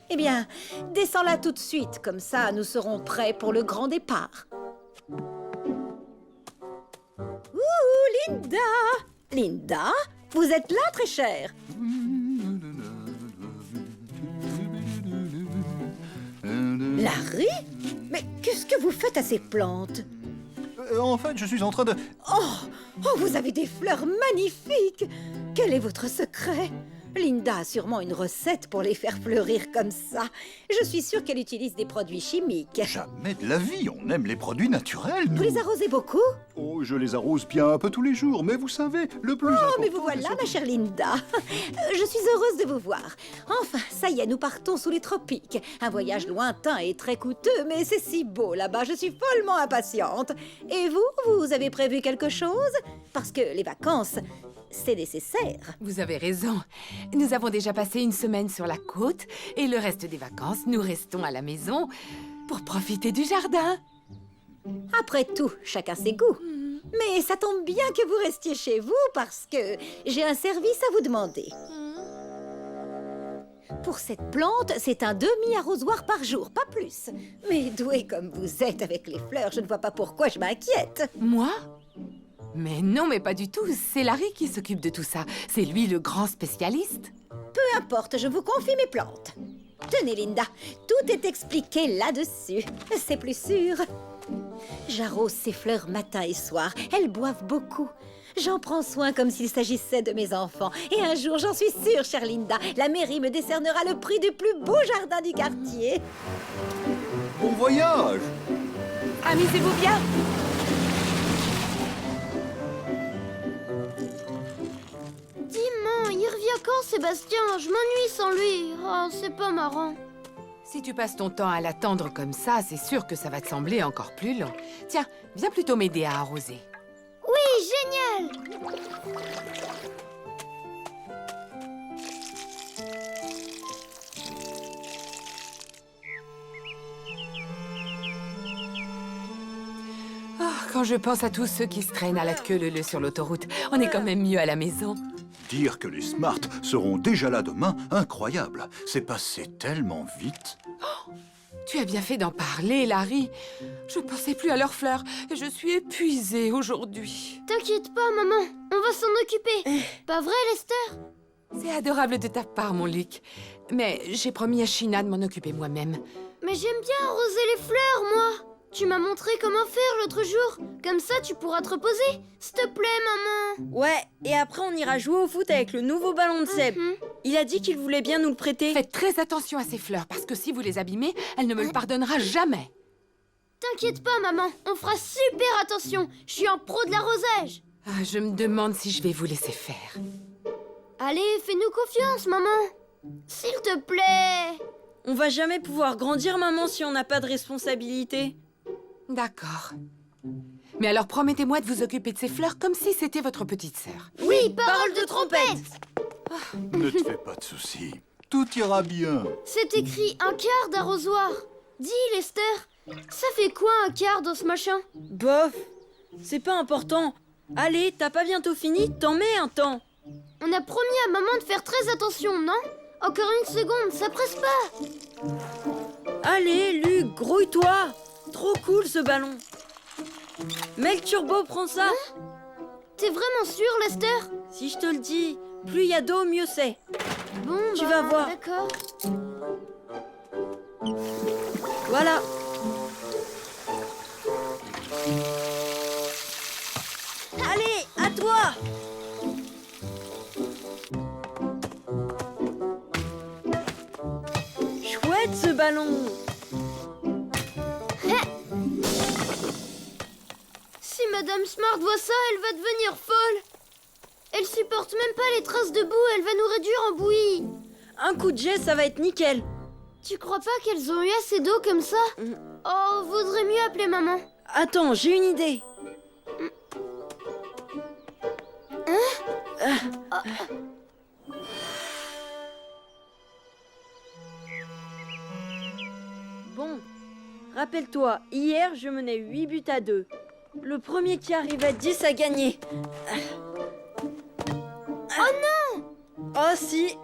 Eh bien, descends-la tout de suite, comme ça nous serons prêts pour le grand départ. Ouh, Linda! Linda, vous êtes là, très chère? Larry? Mais qu'est-ce que vous faites à ces plantes? En fait, je suis en train de... Oh, vous avez des fleurs magnifiques! Quel est votre secret? Linda a sûrement une recette pour les faire fleurir comme ça. Je suis sûre qu'elle utilise des produits chimiques. Jamais de la vie, on aime les produits naturels, nous. Vous les arrosez beaucoup? Oh, je les arrose bien un peu tous les jours, mais vous savez, le plus important... Oh, mais vous voilà, ma chère Linda. Je suis heureuse de vous voir. Enfin, ça y est, nous partons sous les tropiques. Un voyage lointain et très coûteux, mais c'est si beau là-bas, je suis follement impatiente. Et vous avez prévu quelque chose? Parce que les vacances, c'est nécessaire. Vous avez raison. Nous avons déjà passé une semaine sur la côte et le reste des vacances, nous restons à la maison pour profiter du jardin. Après tout, chacun ses goûts. Mais ça tombe bien que vous restiez chez vous parce que j'ai un service à vous demander. Pour cette plante, c'est un demi-arrosoir par jour, pas plus. Mais doué comme vous êtes avec les fleurs, je ne vois pas pourquoi je m'inquiète. Moi? Mais non, mais pas du tout. C'est Larry qui s'occupe de tout ça. C'est lui le grand spécialiste. Peu importe, je vous confie mes plantes. Tenez, Linda, tout est expliqué là-dessus. C'est plus sûr. J'arrose ces fleurs matin et soir. Elles boivent beaucoup. J'en prends soin comme s'il s'agissait de mes enfants. Et un jour, j'en suis sûre, chère Linda, la mairie me décernera le prix du plus beau jardin du quartier. Bon voyage! Amusez-vous bien! Dis-moi, il revient quand, Sébastien? Je m'ennuie sans lui. Oh, c'est pas marrant. Si tu passes ton temps à l'attendre comme ça, c'est sûr que ça va te sembler encore plus long. Tiens, viens plutôt m'aider à arroser. Oui, génial! Oh, quand je pense à tous ceux qui se traînent à la queue leu-leu sur l'autoroute, on est quand même mieux à la maison. Dire que les Smart seront déjà là demain, incroyable. C'est passé tellement vite. Oh, tu as bien fait d'en parler, Larry. Je pensais plus à leurs fleurs et je suis épuisée aujourd'hui. T'inquiète pas, maman. On va s'en occuper. Pas vrai, Lester? C'est adorable de ta part, mon Luc. Mais j'ai promis à Sheena de m'en occuper moi-même. Mais j'aime bien arroser les fleurs, moi. Tu m'as montré comment faire l'autre jour. Comme ça, tu pourras te reposer. S'il te plaît, maman. Ouais, et après on ira jouer au foot avec le nouveau ballon de Seb. Il a dit qu'il voulait bien nous le prêter. Faites très attention à ces fleurs, parce que si vous les abîmez, elle ne me le pardonnera jamais. T'inquiète pas, maman. On fera super attention. Je suis un pro de l'arrosage. Ah, je me demande si je vais vous laisser faire. Allez, fais-nous confiance, maman. S'il te plaît. On va jamais pouvoir grandir, maman, si on n'a pas de responsabilité. D'accord. Mais alors promettez-moi de vous occuper de ces fleurs comme si c'était votre petite sœur. Oui, parole de trompette. Ne te fais pas de soucis. Tout ira bien. C'est écrit un quart d'arrosoir. Dis, Lester, ça fait quoi un quart dans ce machin? Bof, c'est pas important. Allez, t'as pas bientôt fini? T'en mets un temps. On a promis à maman de faire très attention, non? Encore une seconde, ça presse pas. Allez, Luc, grouille-toi. Trop cool ce ballon. Mets le turbo, prends ça. Hein? T'es vraiment sûr, Lester? Si je te le dis, plus il y a d'eau, mieux c'est. Bon, tu vas voir. D'accord. Voilà. Allez, à toi. Chouette ce ballon. Si Madame Smart voit ça, elle va devenir folle. Elle supporte même pas les traces de boue, elle va nous réduire en bouillie. Un coup de jet, ça va être nickel. Tu crois pas qu'elles ont eu assez d'eau comme ça? Oh, vaudrait mieux appeler maman. Attends, j'ai une idée. Bon, rappelle-toi, hier je menais 8 buts à 2. Le premier qui arrive à 10 a gagné. Oh non! Oh si!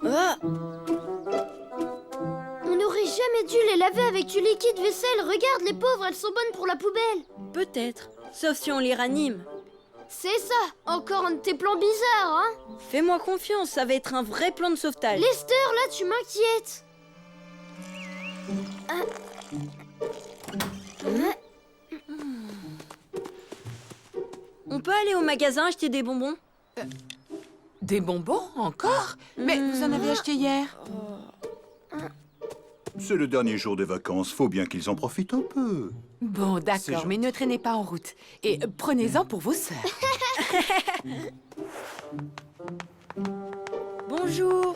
Ah. On n'aurait jamais dû les laver avec du liquide vaisselle. Regarde, les pauvres, elles sont bonnes pour la poubelle. Peut-être, sauf si on les ranime. C'est ça, encore un de tes plans bizarres, hein? Fais-moi confiance, ça va être un vrai plan de sauvetage. Lester, là, tu m'inquiètes. On peut aller au magasin acheter des bonbons? Des bonbons, encore? Mais vous en avez acheté hier. C'est le dernier jour des vacances, faut bien qu'ils en profitent un peu. Bon, C'est d'accord, gentil. mais ne traînez pas en route. Et prenez-en pour vos sœurs. Bonjour.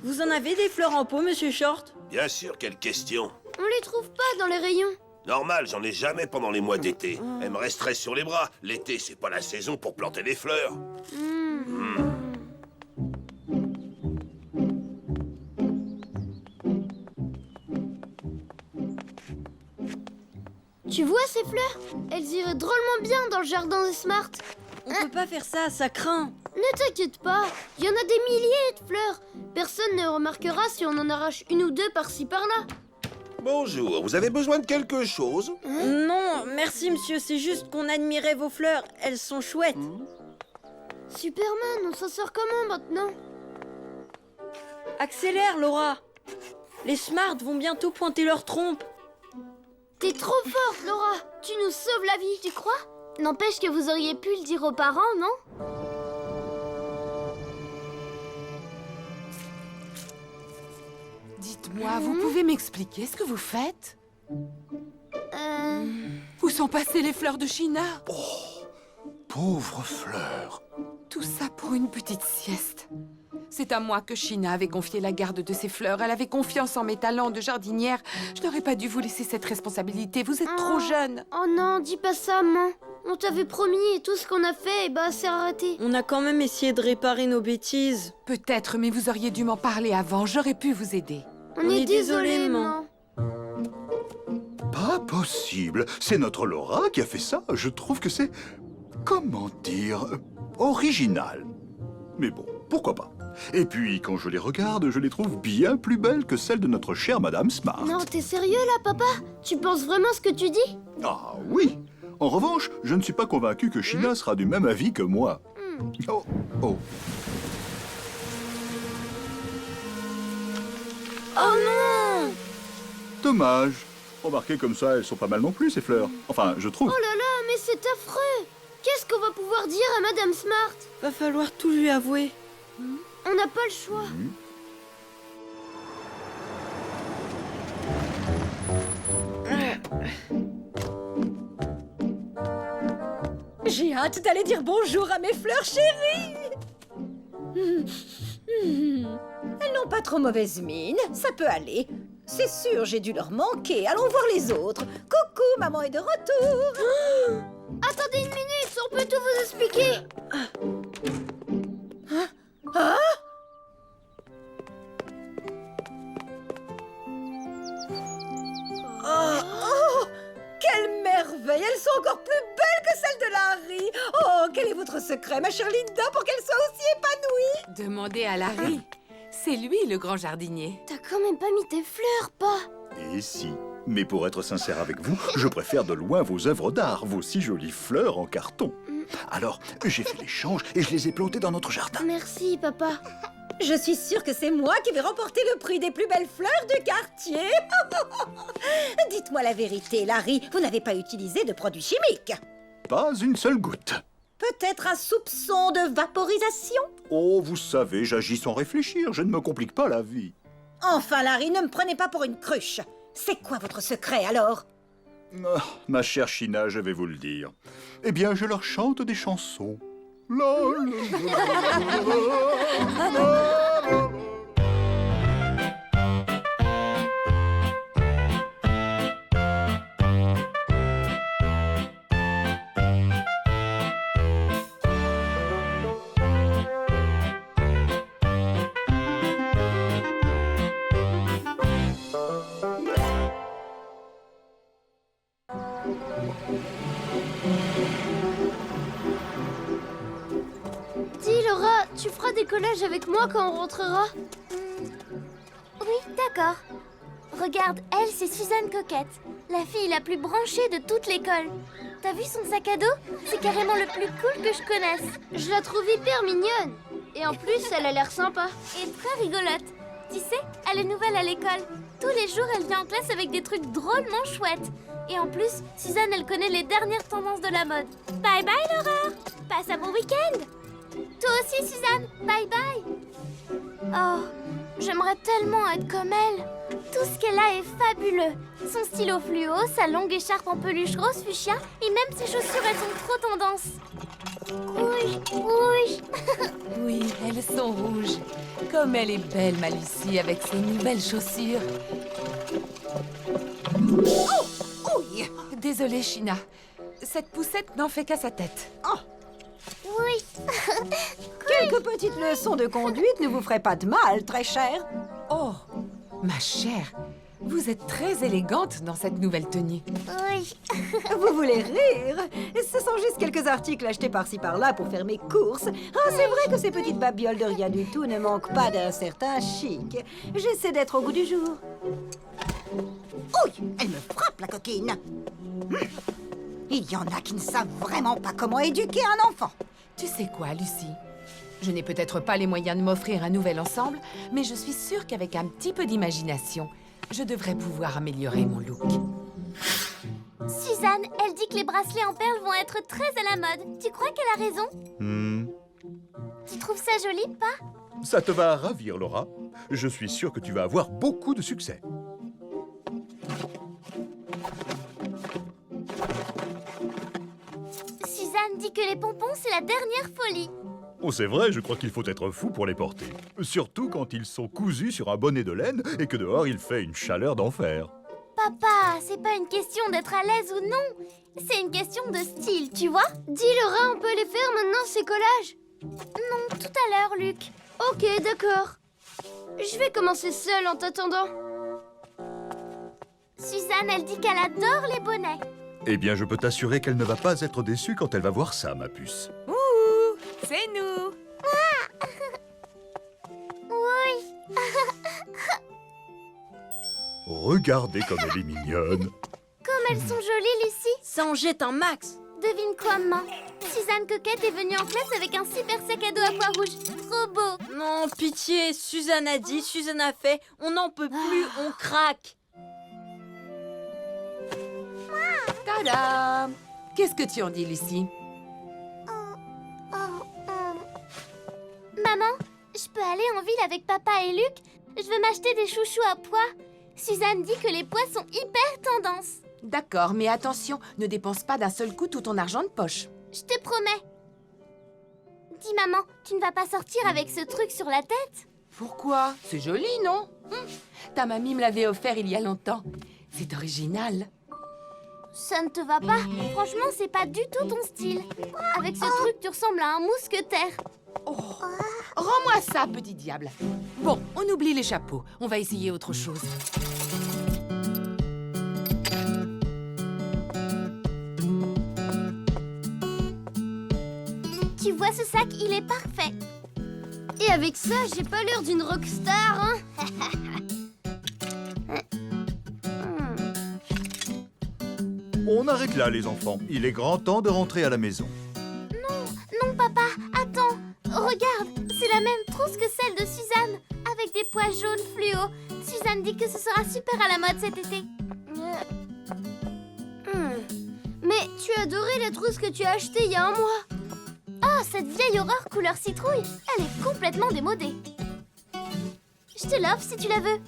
Vous en avez des fleurs en pot, monsieur Short? Bien sûr, quelle question. On les trouve pas dans les rayons. Normal, j'en ai jamais pendant les mois d'été. Elles me resteraient sur les bras. L'été, c'est pas la saison pour planter des fleurs. Tu vois ces fleurs? Elles iraient drôlement bien dans le jardin des Smart. On peut pas faire ça, ça craint. Ne t'inquiète pas, il y en a des milliers de fleurs. Personne ne remarquera si on en arrache une ou deux par-ci par-là. Bonjour, vous avez besoin de quelque chose? Non, merci monsieur, c'est juste qu'on admirait vos fleurs. Elles sont chouettes. Superman, on s'en sort comment maintenant? Accélère, Laura. Les Smart vont bientôt pointer leur trompe. T'es trop forte, Laura. Tu nous sauves la vie, tu crois? N'empêche que vous auriez pu le dire aux parents, non? Dites-moi, vous pouvez m'expliquer ce que vous faites? Où sont passées les fleurs de China? Pauvre fleur. Tout ça pour une petite sieste. C'est à moi que China avait confié la garde de ses fleurs. Elle avait confiance en mes talents de jardinière. Je n'aurais pas dû vous laisser cette responsabilité. Vous êtes trop jeune. Oh non, dis pas ça, maman. On t'avait promis et tout ce qu'on a fait, c'est arrêté. On a quand même essayé de réparer nos bêtises. Peut-être, mais vous auriez dû m'en parler avant. J'aurais pu vous aider. On est désolé, maman. Pas possible. C'est notre Laura qui a fait ça. Je trouve que c'est... comment dire... original. Mais bon, pourquoi pas. Et puis, quand je les regarde, je les trouve bien plus belles que celles de notre chère Madame Smart. Non, t'es sérieux là, papa? Tu penses vraiment ce que tu dis? Ah oui. En revanche, je ne suis pas convaincu que China sera du même avis que moi. Oh, oh. Oh non! Dommage. Remarquez, comme ça, elles sont pas mal non plus, ces fleurs. Enfin, je trouve. Oh là là, mais c'est affreux! Qu'est-ce qu'on va pouvoir dire à Madame Smart? Va falloir tout lui avouer. On n'a pas le choix. J'ai hâte d'aller dire bonjour à mes fleurs chéries. Elles n'ont pas trop mauvaise mine, ça peut aller. C'est sûr, j'ai dû leur manquer. Allons voir les autres. Coucou, maman est de retour. Attendez une minute, on peut tout vous expliquer. Ah? Oh, quelle merveille! Elles sont encore plus belles que celles de Larry. Oh, quel est votre secret, ma chère Linda, pour qu'elles soient aussi épanouies? Demandez à Larry. C'est lui, le grand jardinier. T'as quand même pas mis tes fleurs, pas? Et si. Mais pour être sincère avec vous, je préfère de loin vos œuvres d'art, vos si jolies fleurs en carton. Alors, j'ai fait l'échange et je les ai plantées dans notre jardin. Merci, papa. Je suis sûre que c'est moi qui vais remporter le prix des plus belles fleurs du quartier. Dites-moi la vérité, Larry, vous n'avez pas utilisé de produits chimiques? Pas une seule goutte. Peut-être un soupçon de vaporisation? Oh, vous savez, j'agis sans réfléchir, je ne me complique pas la vie. Enfin, Larry, ne me prenez pas pour une cruche. C'est quoi votre secret, alors? Ah, ma chère China, je vais vous le dire. Eh bien, je leur chante des chansons. La, la, la, la, la. Dis, Laura, tu feras des collages avec moi quand on rentrera? Oui, d'accord. Regarde, elle, c'est Suzanne Coquette, la fille la plus branchée de toute l'école. T'as vu son sac à dos? C'est carrément le plus cool que je connaisse. Je la trouve hyper mignonne. Et en plus, elle a l'air sympa. Et très rigolote. Tu sais, elle est nouvelle à l'école. Tous les jours, elle vient en classe avec des trucs drôlement chouettes. Et en plus, Suzanne, elle connaît les dernières tendances de la mode. Bye bye, Laura. Passe un bon week-end. Toi aussi, Suzanne. Bye bye. Oh, j'aimerais tellement être comme elle. Tout ce qu'elle a est fabuleux. Son stylo fluo, sa longue écharpe en peluche rose fuchsia, et même ses chaussures, elles sont trop tendance. Rouge, rouge. Oui, elles sont rouges. Comme elle est belle, ma Lucie, avec ses nouvelles chaussures. Oh, oui. Désolée, China. Cette poussette n'en fait qu'à sa tête. Oh. Oui. Quelques petites leçons de conduite ne vous feraient pas de mal, très chère. Oh, ma chère, vous êtes très élégante dans cette nouvelle tenue. Oui. Vous voulez rire? Ce sont juste quelques articles achetés par-ci par-là pour faire mes courses. Ah, c'est vrai que ces petites babioles de rien du tout ne manquent pas d'un certain chic. J'essaie d'être au goût du jour. Ouh, elle me frappe, la coquine. Il y en a qui ne savent vraiment pas comment éduquer un enfant. Tu sais quoi, Lucie? Je n'ai peut-être pas les moyens de m'offrir un nouvel ensemble, mais je suis sûre qu'avec un petit peu d'imagination, je devrais pouvoir améliorer mon look. Suzanne, elle dit que les bracelets en perles vont être très à la mode. Tu crois qu'elle a raison? Tu trouves ça joli, pas? Ça te va ravir, Laura. Je suis sûr que tu vas avoir beaucoup de succès. Suzanne dit que les pompons, c'est la dernière folie. Oh, c'est vrai, je crois qu'il faut être fou pour les porter. Surtout quand ils sont cousus sur un bonnet de laine et que dehors il fait une chaleur d'enfer. Papa, c'est pas une question d'être à l'aise ou non. C'est une question de style, tu vois? Dis Laura, on peut les faire maintenant ces collages? Non, tout à l'heure, Luc. Ok, d'accord. Je vais commencer seule en t'attendant. Suzanne, elle dit qu'elle adore les bonnets. Eh bien, je peux t'assurer qu'elle ne va pas être déçue quand elle va voir ça, ma puce. Ouh, c'est nous. Oui. Regardez comme elle est mignonne. Comme elles sont jolies, Lucie. Ça en jette un max. Devine quoi, maman? Suzanne Coquette est venue en classe avec un super sac à dos à pois rouge. Trop beau. Non, pitié, Suzanne a dit, Suzanne a fait. On n'en peut plus, on craque. Tada! Qu'est-ce que tu en dis, Lucie? Maman, je peux aller en ville avec papa et Luc? Je veux m'acheter des chouchous à pois. Suzanne dit que les pois sont hyper tendance. D'accord, mais attention, ne dépense pas d'un seul coup tout ton argent de poche. Je te promets. Dis maman, tu ne vas pas sortir avec ce truc sur la tête? Pourquoi? C'est joli, non? Ta mamie me l'avait offert il y a longtemps. C'est original. Ça ne te va pas? Franchement, c'est pas du tout ton style. Avec ce truc, tu ressembles à un mousquetaire. Oh. Rends-moi ça, petit diable. Bon, on oublie les chapeaux. On va essayer autre chose. Tu vois ce sac, il est parfait. Et avec ça, j'ai pas l'air d'une rockstar, hein? On arrête là, les enfants. Il est grand temps de rentrer à la maison. Non, papa, attends. Regarde, c'est la même trousse que celle de Suzanne, avec des pois jaunes fluo. Suzanne dit que ce sera super à la mode cet été. Mais tu adorais la trousse que tu as achetée il y a un mois. Oh, cette vieille horreur couleur citrouille, elle est complètement démodée. Je te l'offre si tu la veux.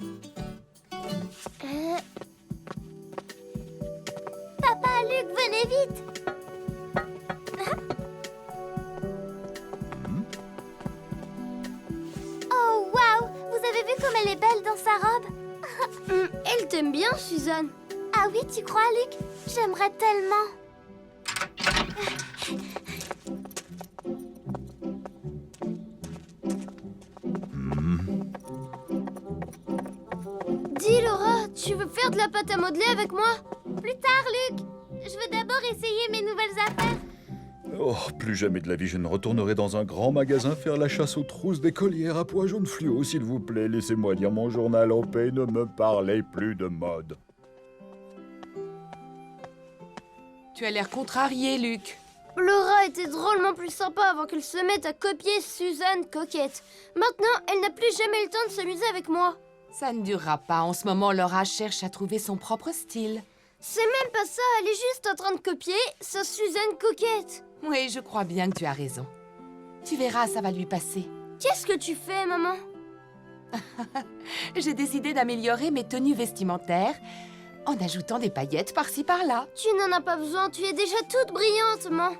Papa, Luc, venez vite. Oh, waouh! Vous avez vu comme elle est belle dans sa robe? Elle t'aime bien, Suzanne. Ah oui, tu crois, Luc? J'aimerais tellement. Dis, Laura, tu veux faire de la pâte à modeler avec moi? Plus tard, Luc. Je veux d'abord essayer mes nouvelles affaires. Oh, plus jamais de la vie, je ne retournerai dans un grand magasin faire la chasse aux trousses d'écolières à pois jaunes fluo, s'il vous plaît. Laissez-moi lire mon journal en paix, ne me parlez plus de mode. Tu as l'air contrarié, Luc. Laura était drôlement plus sympa avant qu'elle se mette à copier Suzanne coquette. Maintenant, elle n'a plus jamais le temps de s'amuser avec moi. Ça ne durera pas. En ce moment, Laura cherche à trouver son propre style. C'est même pas ça, elle est juste en train de copier sa Suzanne coquette. Oui, je crois bien que tu as raison. Tu verras, ça va lui passer. Qu'est-ce que tu fais, maman? J'ai décidé d'améliorer mes tenues vestimentaires en ajoutant des paillettes par-ci par-là. Tu n'en as pas besoin, tu es déjà toute brillante, maman.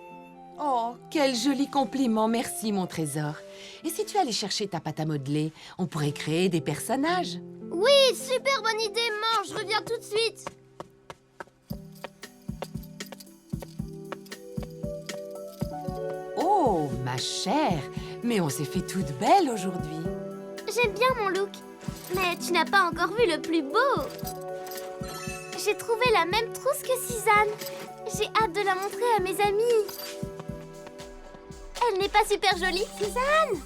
Oh, quel joli compliment, merci mon trésor. Et si tu allais chercher ta pâte à modeler, on pourrait créer des personnages. Oui, super bonne idée, maman, je reviens tout de suite. Oh, ma chère, mais on s'est fait toute belle aujourd'hui. J'aime bien mon look, mais tu n'as pas encore vu le plus beau. J'ai trouvé la même trousse que Suzanne. J'ai hâte de la montrer à mes amis. Elle n'est pas super jolie, Suzanne?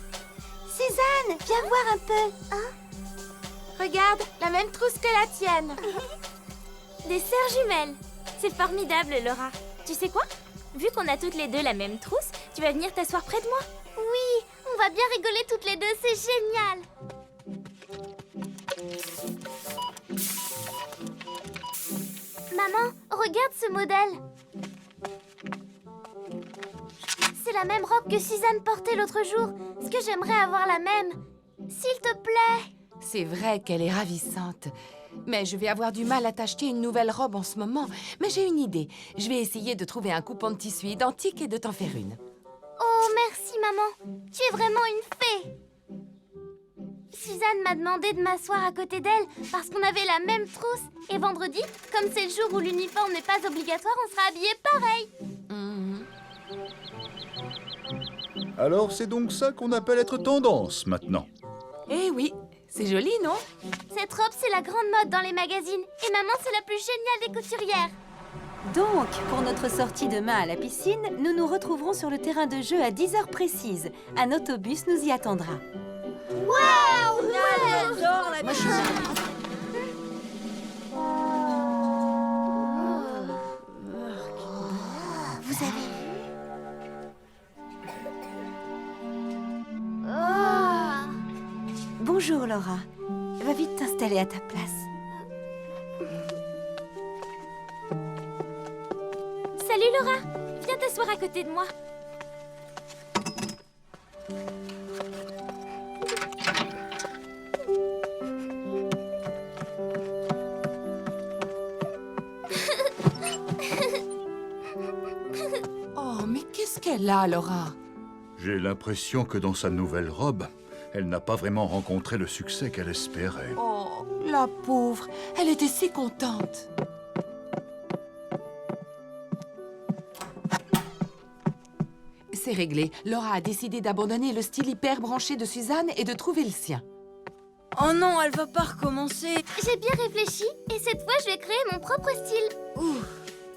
Suzanne, viens voir un peu. Hein? Regarde, la même trousse que la tienne. Des sœurs jumelles. C'est formidable, Laura. Tu sais quoi? Vu qu'on a toutes les deux la même trousse, tu vas venir t'asseoir près de moi? Oui, on va bien rigoler toutes les deux, c'est génial. Maman, regarde ce modèle. C'est la même robe que Suzanne portait l'autre jour. Est-ce que j'aimerais avoir la même? S'il te plaît. C'est vrai qu'elle est ravissante. Mais je vais avoir du mal à t'acheter une nouvelle robe en ce moment. Mais j'ai une idée. Je vais essayer de trouver un coupon de tissu identique et de t'en faire une. Oh, merci, maman. Tu es vraiment une fée. Suzanne m'a demandé de m'asseoir à côté d'elle parce qu'on avait la même trousse. Et vendredi, comme c'est le jour où l'uniforme n'est pas obligatoire, on sera habillés pareil. Alors c'est donc ça qu'on appelle être tendance maintenant. Eh oui, c'est joli, non? Cette robe, c'est la grande mode dans les magazines. Et maman, c'est la plus géniale des couturières. Donc, pour notre sortie demain à la piscine, nous nous retrouverons sur le terrain de jeu à 10h précises. Un autobus nous y attendra. Waouh! J'adore la piscine. Vous avez... Bonjour Laura. Va vite t'installer à ta place. Salut Laura, viens t'asseoir à côté de moi. Oh, mais qu'est-ce qu'elle a, Laura? J'ai l'impression que dans sa nouvelle robe, elle n'a pas vraiment rencontré le succès qu'elle espérait. Oh, la pauvre, elle était si contente. C'est réglé. Laura a décidé d'abandonner le style hyper branché de Suzanne et de trouver le sien. Oh non, elle va pas recommencer. J'ai bien réfléchi et cette fois, je vais créer mon propre style.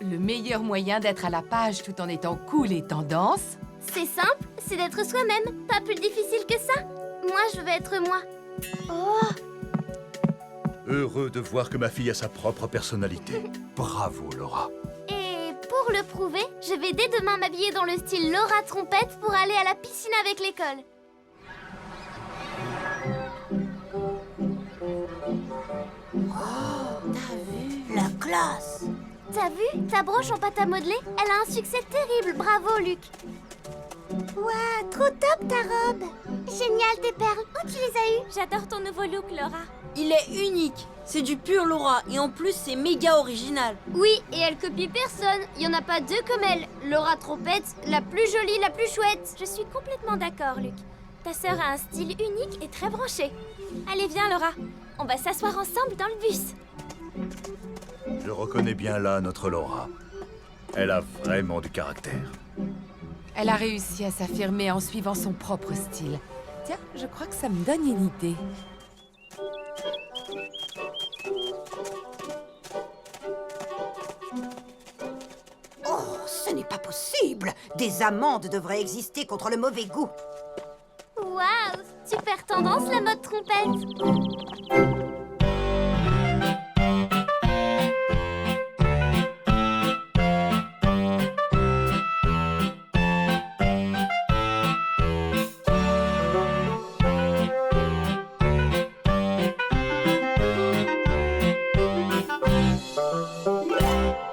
Le meilleur moyen d'être à la page tout en étant cool et tendance... C'est simple, c'est d'être soi-même. Pas plus difficile que ça. Moi, je veux être moi. Oh! Heureux de voir que ma fille a sa propre personnalité. Bravo, Laura. Et pour le prouver, je vais dès demain m'habiller dans le style Laura Trompette pour aller à la piscine avec l'école. Oh, t'as vu? La classe! T'as vu? Ta broche en pâte à modeler, elle a un succès terrible. Bravo, Luc. Ouah, trop top ta robe. Génial tes perles. Où tu les as eues? J'adore ton nouveau look, Laura. Il est unique. C'est du pur Laura. Et en plus, c'est méga original. Oui, et elle copie personne. Il n'y en a pas deux comme elle. Laura Trompette, la plus jolie, la plus chouette. Je suis complètement d'accord, Luc. Ta sœur a un style unique et très branché. Allez, viens, Laura. On va s'asseoir ensemble dans le bus. Je reconnais bien là notre Laura. Elle a vraiment du caractère. Elle a réussi à s'affirmer en suivant son propre style. Tiens, je crois que ça me donne une idée. Oh, ce n'est pas possible! Des amendes devraient exister contre le mauvais goût. Waouh, super tendance la mode trompette.